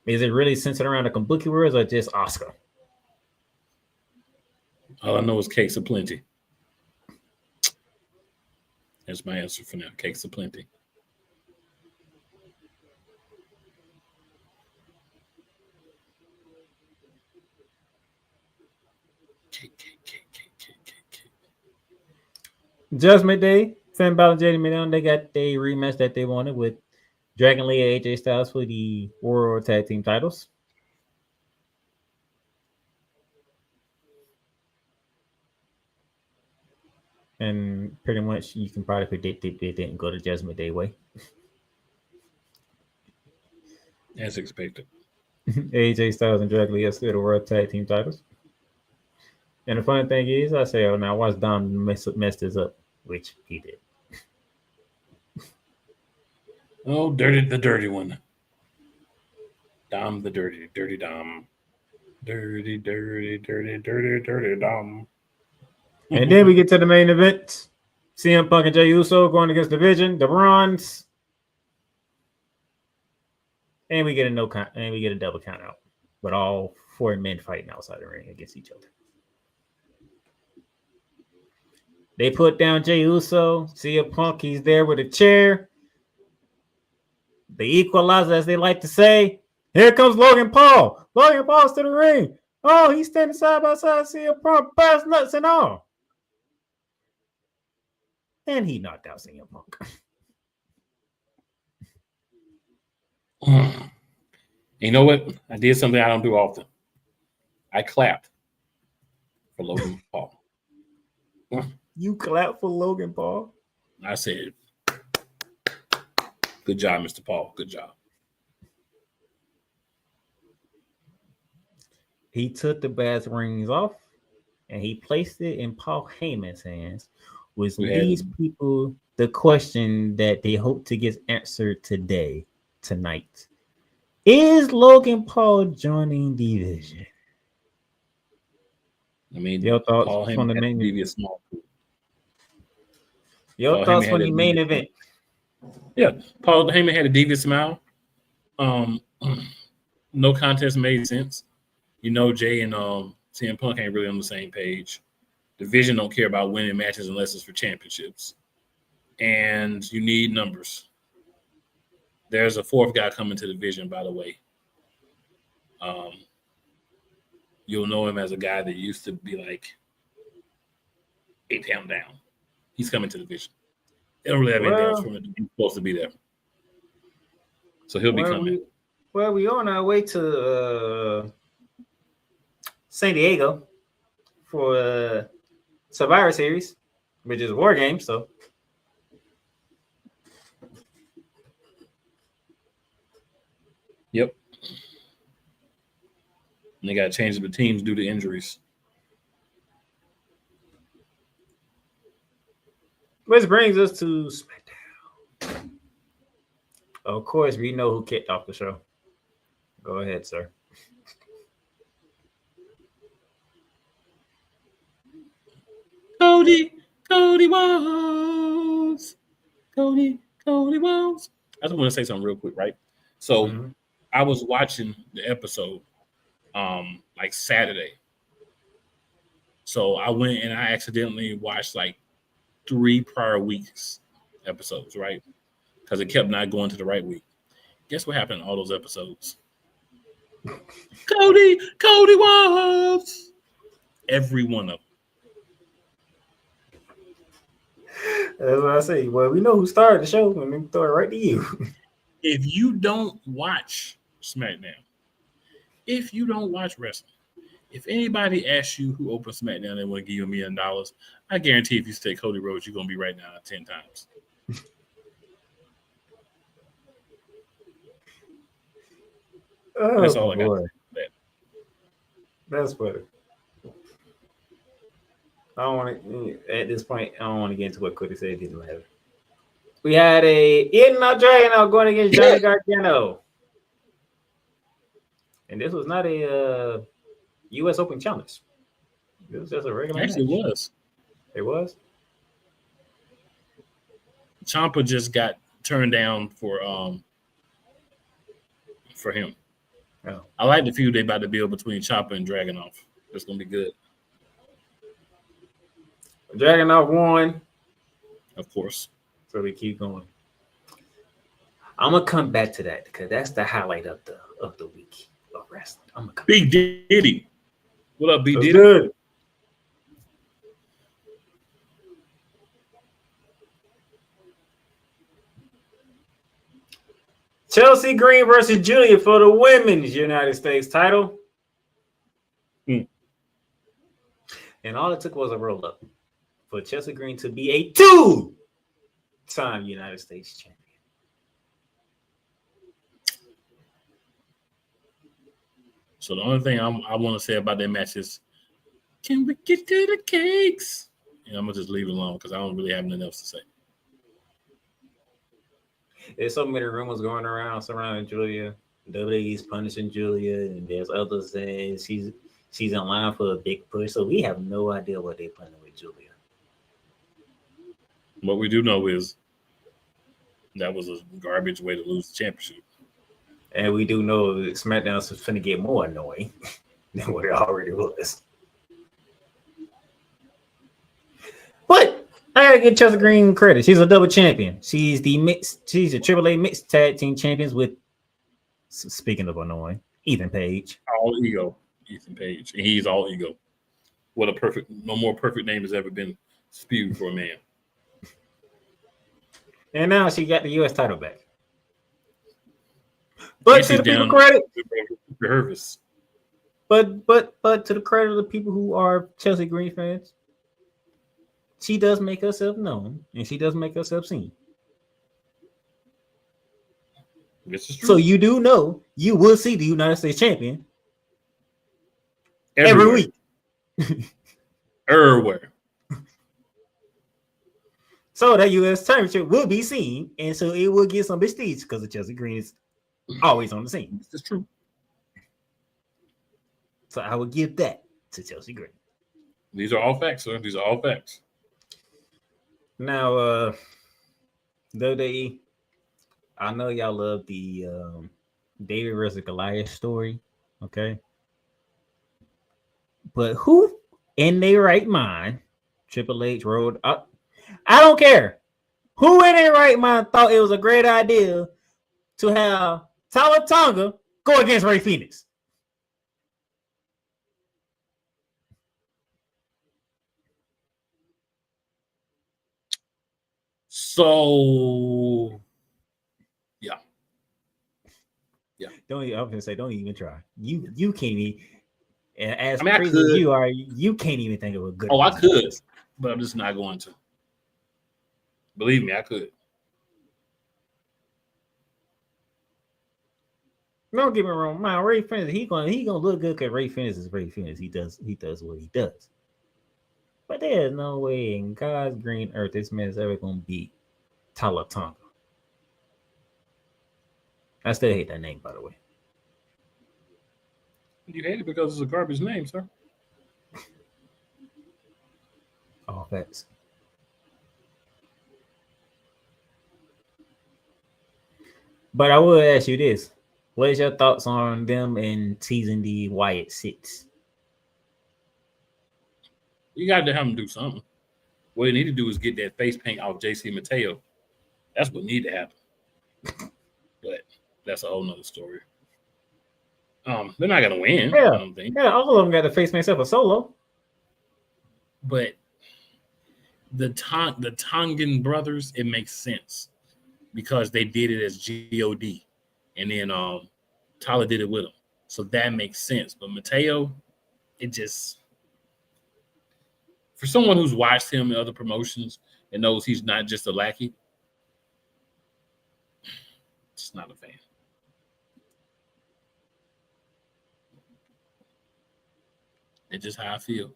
Is it really centered around the Kabuki Warriors or just Asuka? All I know is cakes of plenty. That's my answer for now. Cakes of plenty. Cake. Judgment Day, Finn Balor, JD McDonald, they got the rematch that they wanted with Dragon Lee and AJ Styles for the World Tag Team titles. And pretty much you can probably predict it didn't go the Judgment Day way. As expected. AJ Styles and Dragon Lee are still the World Tag Team titles. And the funny thing is, I say, oh, now watch Dom mess this up, which he did. Oh, the dirty one. Dom the dirty Dom. Dirty Dom. And then we get to the main event. CM Punk and Jey Uso going against Division, the Bronze. And we get a double count out. But all 4 men fighting outside the ring against each other. They put down Jey Uso. CM Punk, he's there with a chair. The equalizer, as they like to say. Here comes Logan Paul. Logan Paul's to the ring. Oh, he's standing side by side. CM Punk, brass nuts and all. And he knocked out CM Punk. You know what? I did something I don't do often. I clapped for Logan Paul. You clapped for Logan Paul? I said, good job, Mr. Paul. Good job. He took the brass rings off and he placed it in Paul Heyman's hands. Was these people the question that they hope to get answered tonight? Is Logan Paul joining Division? I mean, your thoughts Paul from the main event? Your thoughts from the main event? Yeah, Paul Heyman had a devious smile. No contest made sense. You know, Jay and CM Punk ain't really on the same page. Division don't care about winning matches unless it's for championships. And you need numbers. There's a 4th guy coming to the Division, by the way. You'll know him as a guy that used to be like 8 pounds down. He's coming to the Division. They don't really have anything else for him. He's supposed to be there. So he'll be coming. We on our way to San Diego for Survivor Series, which is War Games. So yep. And they got to change the teams due to injuries. Which brings us to Smackdown. Of course, we know who kicked off the show. Go ahead, sir. Cody. Cody Rhodes. Cody Rhodes. I just want to say something real quick, right? So Mhm. I was watching the episode like Saturday. So I went and I accidentally watched like 3 prior weeks episodes, right? Because it kept not going to the right week. Guess what happened in all those episodes? Cody Rhodes. Every one of them. That's what I say. Well, we know who started the show, and we throw it right to you. If you don't watch SmackDown, if you don't watch wrestling, if anybody asks you who opened SmackDown, they want to give you $1 million. I guarantee if you say Cody Rhodes, you're gonna be right now 10 times. Oh, That's all I got. boy. That's funny. I don't want to, at this point, I don't want to get into what Cody said. It didn't matter. We had a Eden Dragon going against Johnny Gargano. And this was not a U.S. Open challenge. It was just a regular Actually, match. it was. It was? Ciampa just got turned down for him. Oh. I like the feud they about to build between Ciampa and Dragunov. It's gonna be good. Dragunov won. Of course. So we keep going. I'm gonna come back to that because that's the highlight of the week of wrestling. I'm gonna come Big Diddy. What up, Big That's Diddy? good. Chelsea Green versus Julia for the women's United States title. Hmm. And all it took was a roll up for Chelsea Green to be a 2-time United States champion. So the only thing I want to say about that match is, can we get to the cakes? And I'm gonna just leave it alone because I don't really have nothing else to say. There's so many rumors going around surrounding Julia. WWE's punishing Julia, and there's others saying she's in line for a big push. So we have no idea what they're planning with Julia. What we do know is that was a garbage way to lose the championship. And we do know that SmackDown's finna get more annoying than what it already was. But I gotta give Chelsea Green credit. She's a double champion. She's a AAA mixed tag team champions with, speaking of annoying, Ethan Page. All ego, Ethan Page. And he's all ego. No more perfect name has ever been spewed for a man. And now she got the US title back. But to the people credit. But to the credit of the people who are Chelsea Green fans, she does make herself known and she does make herself seen. This is true. So you do know you will see the United States champion every week. Everywhere. So that U.S. championship will be seen, and so it will get some prestige because Chelsea Green is always on the scene. This is true. So I will give that to Chelsea Green. These are all facts, sir. These are all facts. Now, WWE, I know y'all love the David versus Goliath story, okay? But who in their right mind, Triple H rolled up? I don't care. Who in their right mind thought it was a great idea to have Tyler Tonga go against Rey Fenix? So, yeah. I'm gonna say, don't even try. You can't even. And as I crazy as you are, you can't even think of a good. Oh, I could, but I'm just not going to. Believe me, I could. Don't get me wrong, man. Rey Fenix, he gonna look good because Rey Fenix is Rey Fenix. He does what he does. But there's no way in God's green earth this man is ever gonna beat Tyler Tonga. I still hate that name, by the way. You hate it because it's a garbage name, sir. All facts. But I will ask you this: what is your thoughts on them and teasing the Wyatt Six? You got to have him do something. What you need to do is get that face paint off JC Mateo. That's what need to happen. But that's a whole nother story. They're not gonna win, I don't think. Yeah, all of them got to face myself a solo. But the Tongan brothers, it makes sense because they did it as God, and then Tyler did it with him, so that makes sense. But Mateo, it just, for someone who's watched him in other promotions and knows he's not just a lackey, just not a fan. It's just how I feel.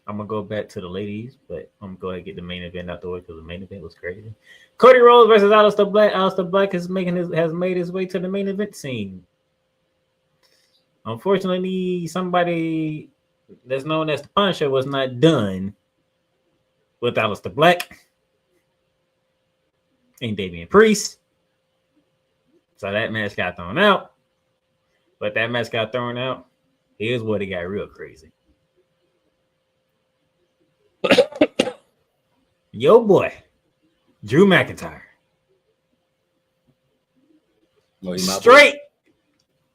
I'm gonna go back to the ladies, but I'm gonna go ahead and get the main event out the way because the main event was crazy. Cody Rhodes versus Aleister Black. Aleister Black has made his way to the main event scene. Unfortunately, somebody that's known as the Punisher was not done with Aleister Black and Damian Priest. So that match got thrown out. But that match got thrown out. Here's where it got real crazy. Yo boy, Drew McIntyre.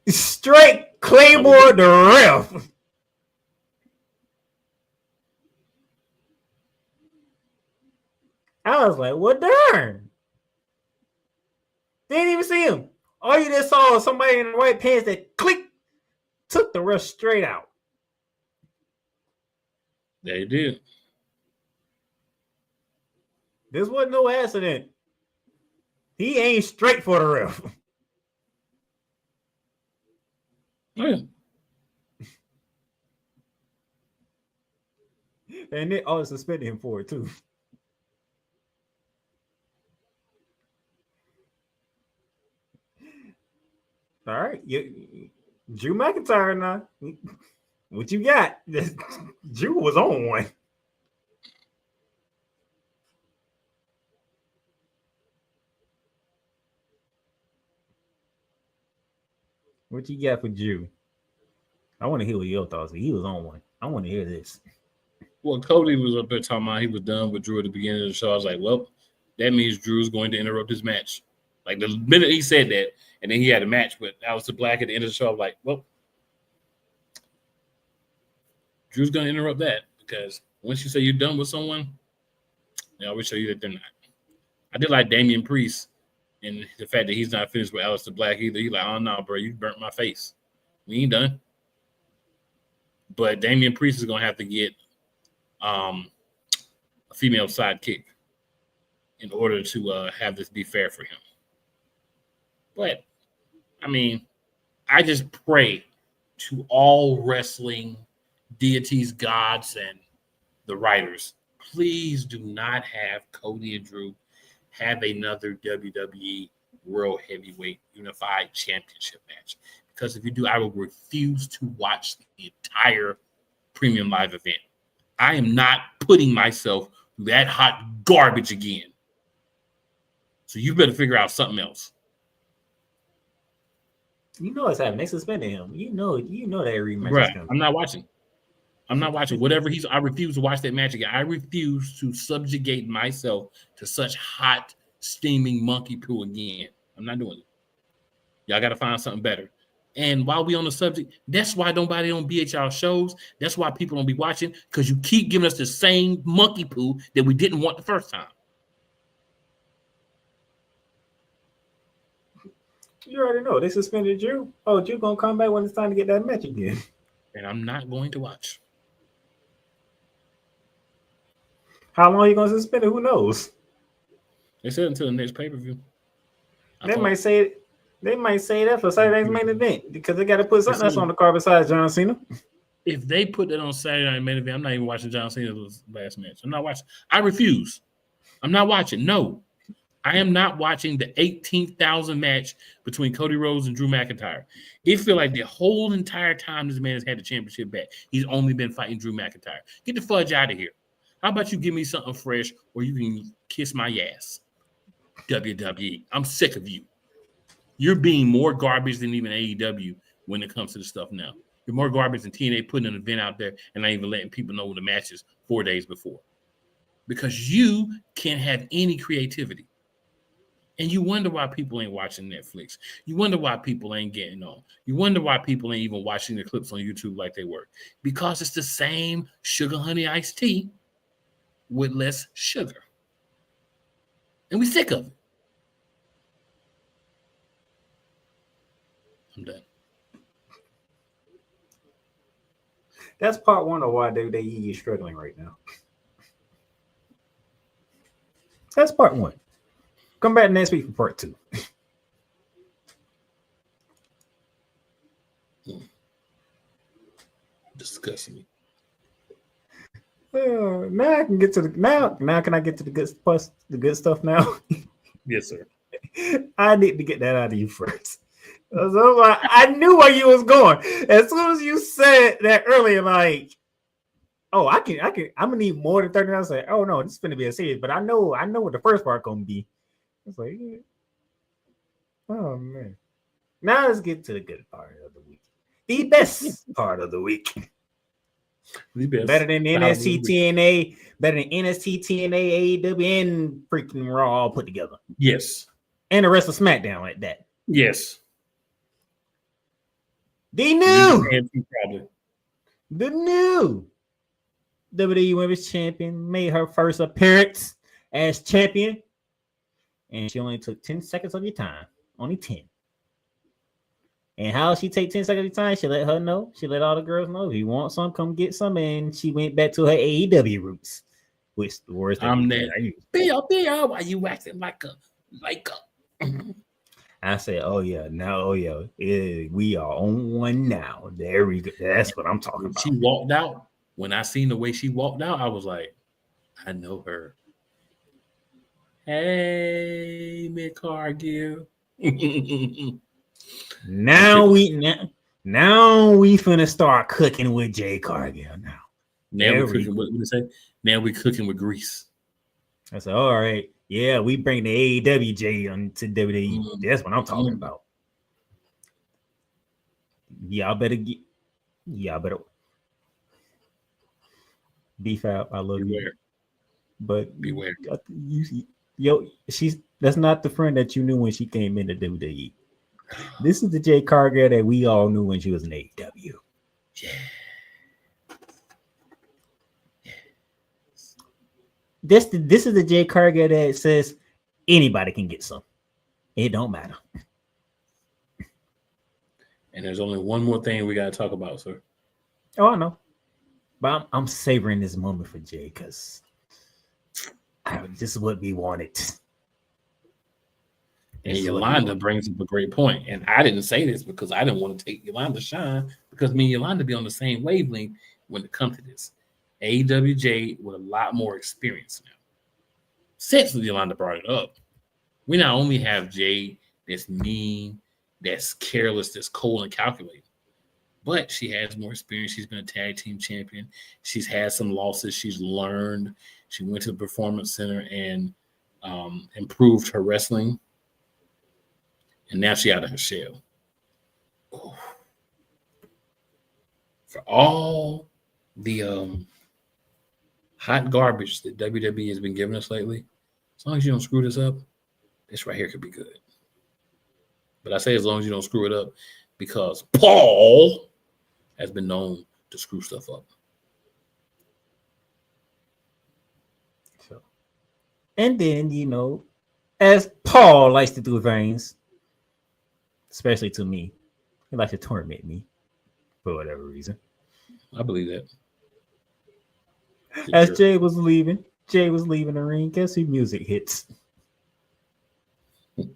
Straight Claymore the ref. I was like, what darn? Didn't even see him. All you just saw was somebody in the white pants that click took the ref straight out. They did. This wasn't no accident. He ain't straight for the ref. Oh, yeah. And they always suspended him for it too. All right, Drew McIntyre now. What you got? Drew was on one. What you got for Drew? I want to hear what your thoughts are. He was on one. I want to hear this. Well, Cody was up there talking about he was done with Drew at the beginning of the show. I was like, well, that means Drew's going to interrupt his match. Like the minute he said that, and then he had a match with Aleister Black at the end of the show, I was like, well, Drew's going to interrupt that because once you say you're done with someone, I will show you that they're not. I did like Damian Priest and the fact that he's not finished with Aleister Black either. He's like, oh, no, bro, you burnt my face. We ain't done. But Damian Priest is going to have to get a female sidekick in order to have this be fair for him. But, I mean, I just pray to all wrestling deities, gods, and the writers, please do not have Cody and Drew have another WWE World Heavyweight Unified Championship match. Because if you do, I will refuse to watch the entire premium live event. I am not putting myself through that hot garbage again. So you better figure out something else. You know what's happening. They suspended him. You know that rematch Right. is coming. I'm not watching. Whatever I refuse to watch that match again. I refuse to subjugate myself to such hot, steaming monkey poo again. I'm not doing it. Y'all got to find something better. And while we on the subject, that's why nobody on BHR shows. That's why people don't be watching, because you keep giving us the same monkey poo that we didn't want the first time. You already know. They suspended Drew. Oh, Drew going to come back when it's time to get that match again. And I'm not going to watch. How long are you going to suspend it? Who knows? They said until the next pay-per-view. They might say that for Saturday's main event because they got to put something else on the card besides John Cena. If they put that on Saturday night main event, I'm not even watching John Cena's last match. I'm not watching. I refuse. I'm not watching. No. I am not watching the 18,000 match between Cody Rhodes and Drew McIntyre. It feel like the whole entire time this man has had the championship back, he's only been fighting Drew McIntyre. Get the fudge out of here. How about you give me something fresh or you can kiss my ass? WWE. I'm sick of you. You're being more garbage than even AEW when it comes to the stuff now. You're more garbage than TNA putting an event out there and not even letting people know the matches 4 days before. Because you can't have any creativity. And you wonder why people ain't watching Netflix. You wonder why people ain't getting on. You wonder why people ain't even watching the clips on YouTube like they were. Because it's the same sugar honey iced tea with less sugar. And we're sick of it. I'm done. That's part one of why WWE is struggling right now. That's part one. Come back next week for part two. Disgusting me. Now I can get to the now. Can I get to the good stuff now? Yes, sir. I need to get that out of you first. So I knew where you was going. As soon as you said that earlier, like, oh, I'm gonna need more than 30 minutes. I say, oh no, this is gonna be a series, but I know what the first part gonna be. It's like, oh man. Now let's get to the good part of the week. The best part of the week. The best. Better than NXT TNA, better than NXT TNA, AEW, and freaking Raw all put together. Yes. And the rest of SmackDown like that. Yes. The new WWE Women's Champion made her first appearance as champion, and she only took 10 seconds of your time. Only 10. And how she take 10 seconds of your time? She let her know. She let all the girls know. If you want some, come get some. And she went back to her AEW roots, which the words I'm there. Bill, why you acting like a I said, oh yeah, we are on one now. There we go. That's what I'm talking about. She walked out. When I seen the way she walked out, I was like, I know her. Hey, Mick Cargill. Now we finna start cooking with Jay Cargill now. Now we're cooking. What did it say? Now we're cooking with grease. I said, all right. Yeah, we bring the AEW J to WWE. That's what I'm talking about. Y'all better beef out. I love you. But beware. That's not the friend that you knew when she came into WWE. This is the Jay Cargill that we all knew when she was in AEW. Yeah. This is the Jay Cargill that says anybody can get some. It don't matter. And there's only one more thing we got to talk about, sir. Oh, I know. But I'm savoring this moment for Jay because this is what we wanted. And Yolanda brings up a great point. And I didn't say this because I didn't want to take Yolanda's shine because me and Yolanda be on the same wavelength when it comes to this. AWJ with a lot more experience now. Since Yolanda brought it up, we not only have Jay that's mean, that's careless, that's cold and calculating, but she has more experience. She's been a tag team champion. She's had some losses. She's learned. She went to the Performance Center and improved her wrestling. And now she's out of her shell. Oh. For all the hot garbage that WWE has been giving us lately, as long as you don't screw this up, this right here could be good. But I say as long as you don't screw it up because Paul has been known to screw stuff up. So, and then, as Paul likes to do things, especially to me, he likes to torment me for whatever reason. I believe that. As Jay was leaving the ring. Guess who music hits? The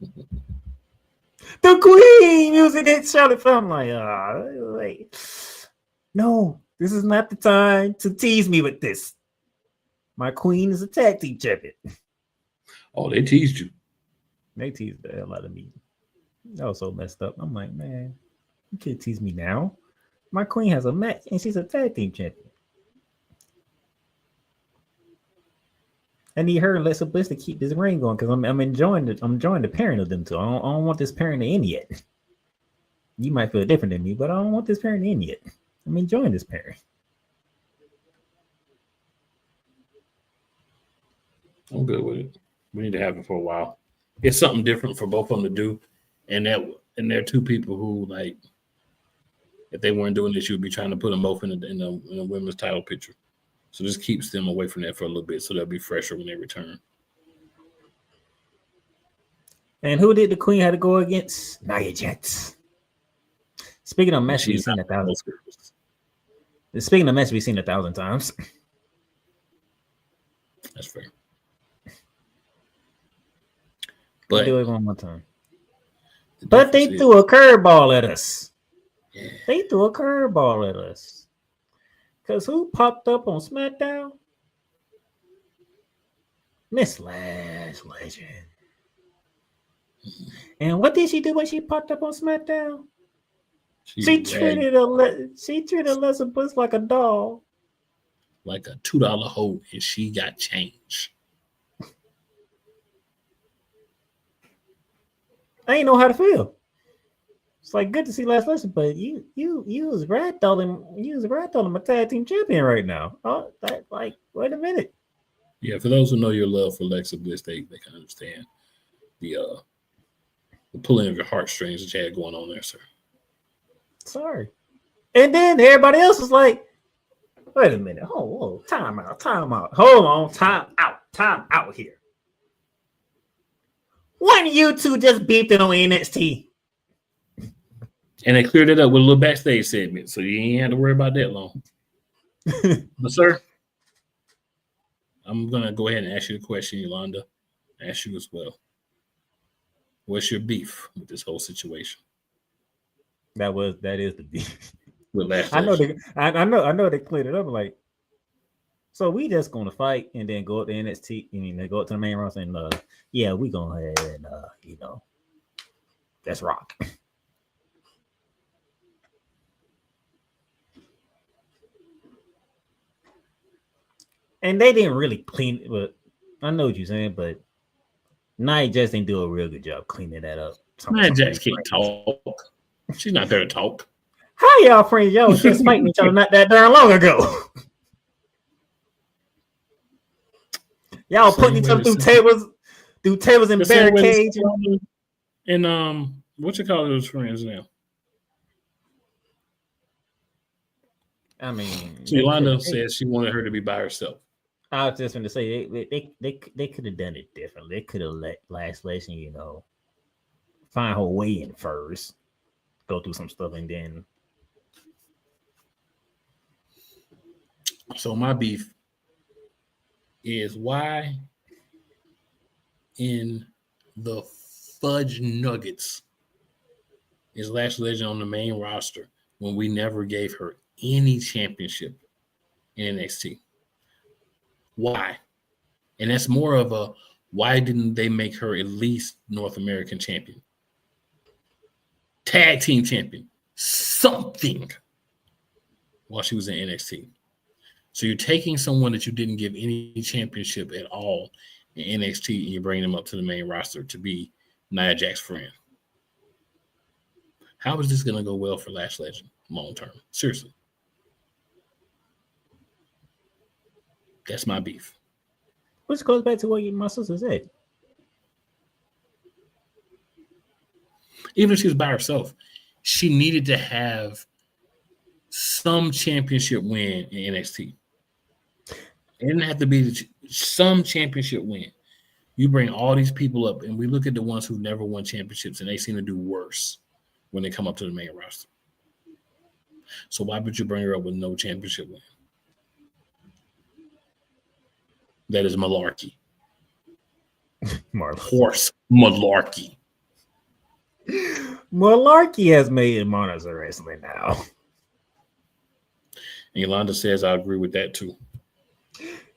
Queen music hits. Charlotte Flair. I'm like, wait. No, this is not the time to tease me with this. My Queen is a tag team champion. Oh, they teased you. They teased the hell out of me. That was so messed up. I'm like, man, you can't tease me now. My Queen has a match and she's a tag team champion. I need her and Alexa Bliss to keep this ring going because I'm enjoying the pairing of them two. I don't want this pairing to end yet. You might feel different than me, but I don't want this pairing to end yet. I'm enjoying this pairing. I'm good with it. We need to have it for a while. It's something different for both of them to do, and they're two people who, like, if they weren't doing this, you'd be trying to put them both in a women's title picture. So this keeps them away from that for a little bit, so they'll be fresher when they return. And who did the Queen have to go against? Nia Jax. Speaking of match, we've seen 1,000. Speaking of match, we've seen 1,000 times. That's fair. But do it one more time. But they threw a curveball at us. Yeah. They threw a curveball at us. Because who popped up on SmackDown? Miss Lash Legend. And what did she do when she popped up on SmackDown? She treated Alexa Bliss like a doll. Like a $2 hoe, and she got change. I ain't know how to feel. It's like good to see Lash Legend, but you was ragdolling my tag team champion right now. Oh, wait a minute. Yeah, for those who know your love for Alexa Bliss, they can understand the pulling of your heartstrings that you had going on there, sir. Sorry. And then everybody else is like, wait a minute. Whoa, time out. Hold on, time out here. When you two just beefed it on NXT. And they cleared it up with a little backstage segment, so you ain't had to worry about that long. But, sir, I'm going to go ahead and ask you the question, Yolanda. Ask you as well. What's your beef with this whole situation? That is the beef. With Lash I Legend. know they cleared it up. Like, so we just gonna fight and then go up to NXT. I mean, they go up to the main roster and yeah, we gonna ahead and that's rock. And they didn't really clean it, but I know what you're saying, but Nia Jax didn't do a real good job cleaning that up. Nia Jax can't talk. She's not there to talk. How y'all friends? Y'all was just fighting each other not that darn long ago. Y'all putting each other through tables and barricades. And what you call those friends now? I mean, Yolanda says she wanted her to be by herself. I was just going to say they could have done it differently. They could have let Lash Legend, find her way in first, go through some stuff, and then. So my beef is why in the fudge nuggets is Lash Legend on the main roster when we never gave her any championship in NXT? Why? And that's more of a why didn't they make her at least North American champion? Tag team champion. Something while she was in NXT. So you're taking someone that you didn't give any championship at all in NXT and you're bringing them up to the main roster to be Nia Jax's friend. How is this going to go well for Lash Legend long term? Seriously. That's my beef. Which goes back to what my sister said. Even if she was by herself, she needed to have some championship win in NXT. It didn't have to be some championship win. You bring all these people up, and we look at the ones who never won championships, and they seem to do worse when they come up to the main roster. So why would you bring her up with no championship win? That is malarkey. Horse malarkey. Malarkey has made Monarchs of Wrestling now. And Yolanda says I agree with that too.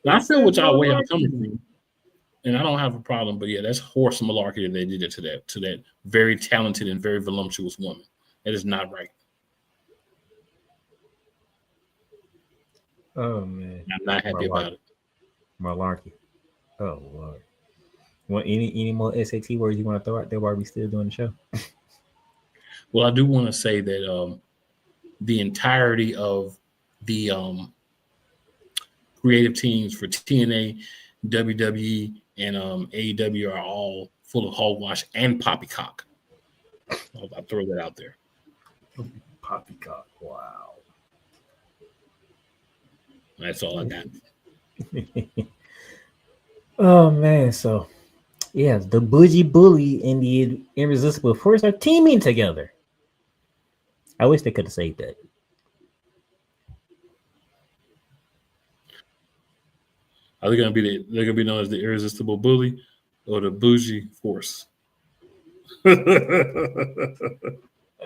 Now, I feel what y'all way I'm coming from, and I don't have a problem. But yeah, that's horse malarkey that they did it to that very talented and very voluptuous woman. That is not right. Oh man, I'm not happy about it. Malarkey. Oh Lord. Want any more SAT words you want to throw out there while we still doing the show? Well, I do want to say that the entirety of the creative teams for TNA, WWE, and AEW are all full of hogwash and poppycock. I'll throw that out there. Poppycock. Wow. That's all I got. Oh man, so yeah, the Bougie Bully and the Irresistible Force are teaming together. I wish they could have saved that. Are they gonna be they're gonna be known as the Irresistible Bully or the Bougie Force? I'm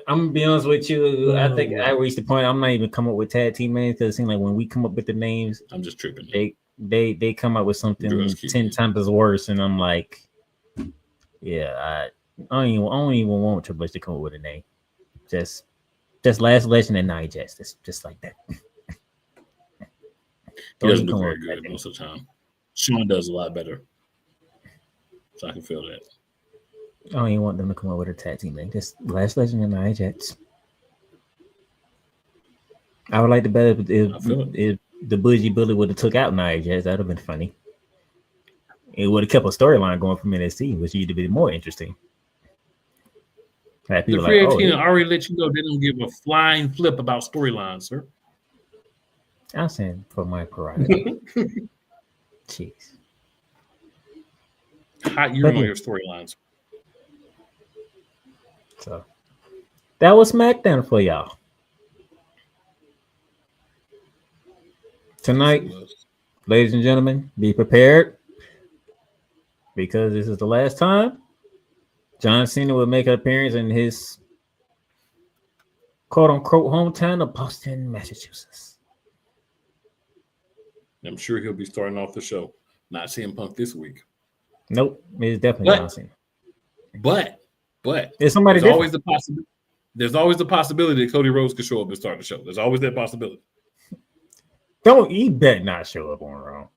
gonna be honest with you. I think I reached the point I'm not even coming up with tag team names because it seems like when we come up with the names, I'm just tripping. They come up with something 10 times as worse, and I'm like, yeah, I don't even want Triple H to come up with a name. Just Last Legend and Nia Jax. Just like that. He doesn't do very good most of the time. Sean does a lot better. So I can feel that. I don't even want them to come up with a tag team name. Just Last Legend and Nia Jax. I would like to bet if the Bougie Bully would have took out Nia Jax, that would have been funny. It would have kept a storyline going from NXT, which would have been more interesting. The creative team already let you know they don't give a flying flip about storylines, sir. I'm saying for my prerogative. Jeez. Hot urine on your storylines. So that was SmackDown for y'all. Tonight, ladies and gentlemen, be prepared because this is the last time John Cena will make an appearance in his quote-unquote hometown of Boston, Massachusetts. I'm sure he'll be starting off the show. Not CM Punk this week. Nope, it's definitely John Cena. But there's somebody there's always the possibility. There's always the possibility that Cody Rhodes could show up and start the show. There's always that possibility. He better not show up on Raw.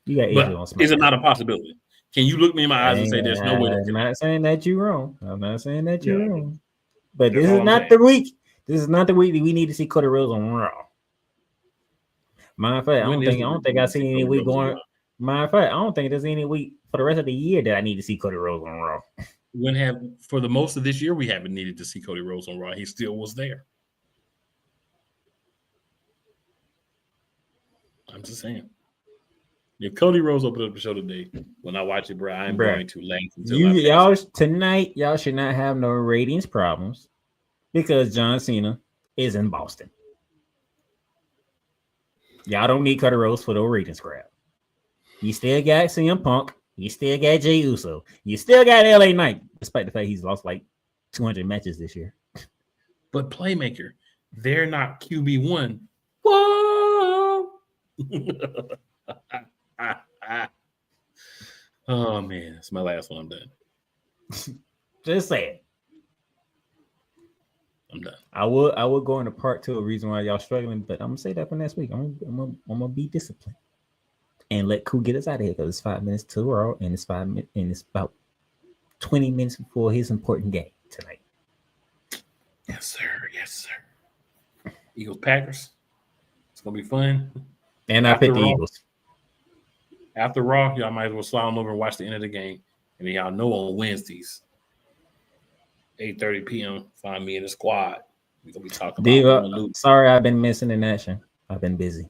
You got AJ on SmackDown. Is it not a possibility? Can you look me in my eyes and say there's no way? I'm not saying that you're wrong. I'm not saying that you're wrong. But this is not the week. This is not the week that we need to see Cody Rhodes on Raw. Matter of fact, I don't think I see any week going. Matter of fact, I don't think there's any week for the rest of the year that I need to see Cody Rhodes on Raw. For the most of this year, we haven't needed to see Cody Rhodes on Raw. He still was there. I'm just saying. If Cody Rhodes opened up the show today, when I watch it, bro, I'm going to laugh until tonight, y'all should not have no ratings problems because John Cena is in Boston. Y'all don't need Cody Rhodes for the ratings grab. You still got CM Punk. You still got Jey Uso. You still got LA Knight, despite the fact he's lost like 200 matches this year. But Playmaker, they're not QB1. Whoa! Oh man, it's my last one. I'm done. Just saying. I'm done. I will go into part 2 of the reason why y'all struggling, but I'm gonna say that for next week. I'm gonna be disciplined and let Koo get us out of here because it's 5 minutes to Raw and it's 5 minutes and it's about 20 minutes before his important game tonight. Yes, sir. Yes, sir. Eagles Packers. It's gonna be fun. And I picked the Eagles. After Raw, y'all might as well slide on over and watch the end of the game. And then y'all know on Wednesdays, 8:30 p.m., find me in the squad. We're going to be talking about sorry, I've been missing in action. I've been busy.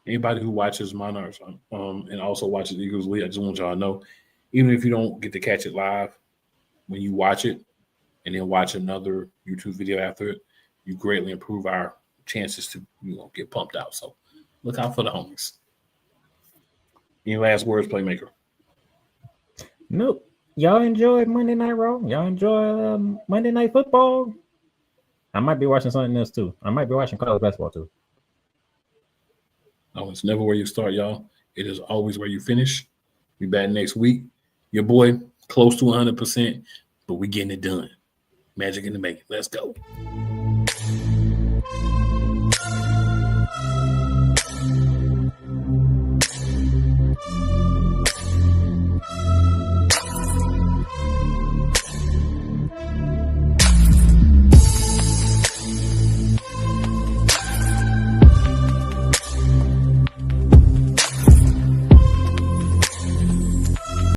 Anybody who watches Monarchs and also watches Eagles League, I just want y'all to know, even if you don't get to catch it live, when you watch it and then watch another YouTube video after it, you greatly improve our chances to get pumped out. So look out for the homies. Any last words, Playmaker? Nope. Y'all enjoyed Monday Night Raw? Y'all enjoy Monday Night Football? I might be watching something else too. I might be watching college basketball too. No, it's never where you start, y'all. It is always where you finish. Be back next week. Your boy close to 100%, but we getting it done. Magic in the making. Let's go.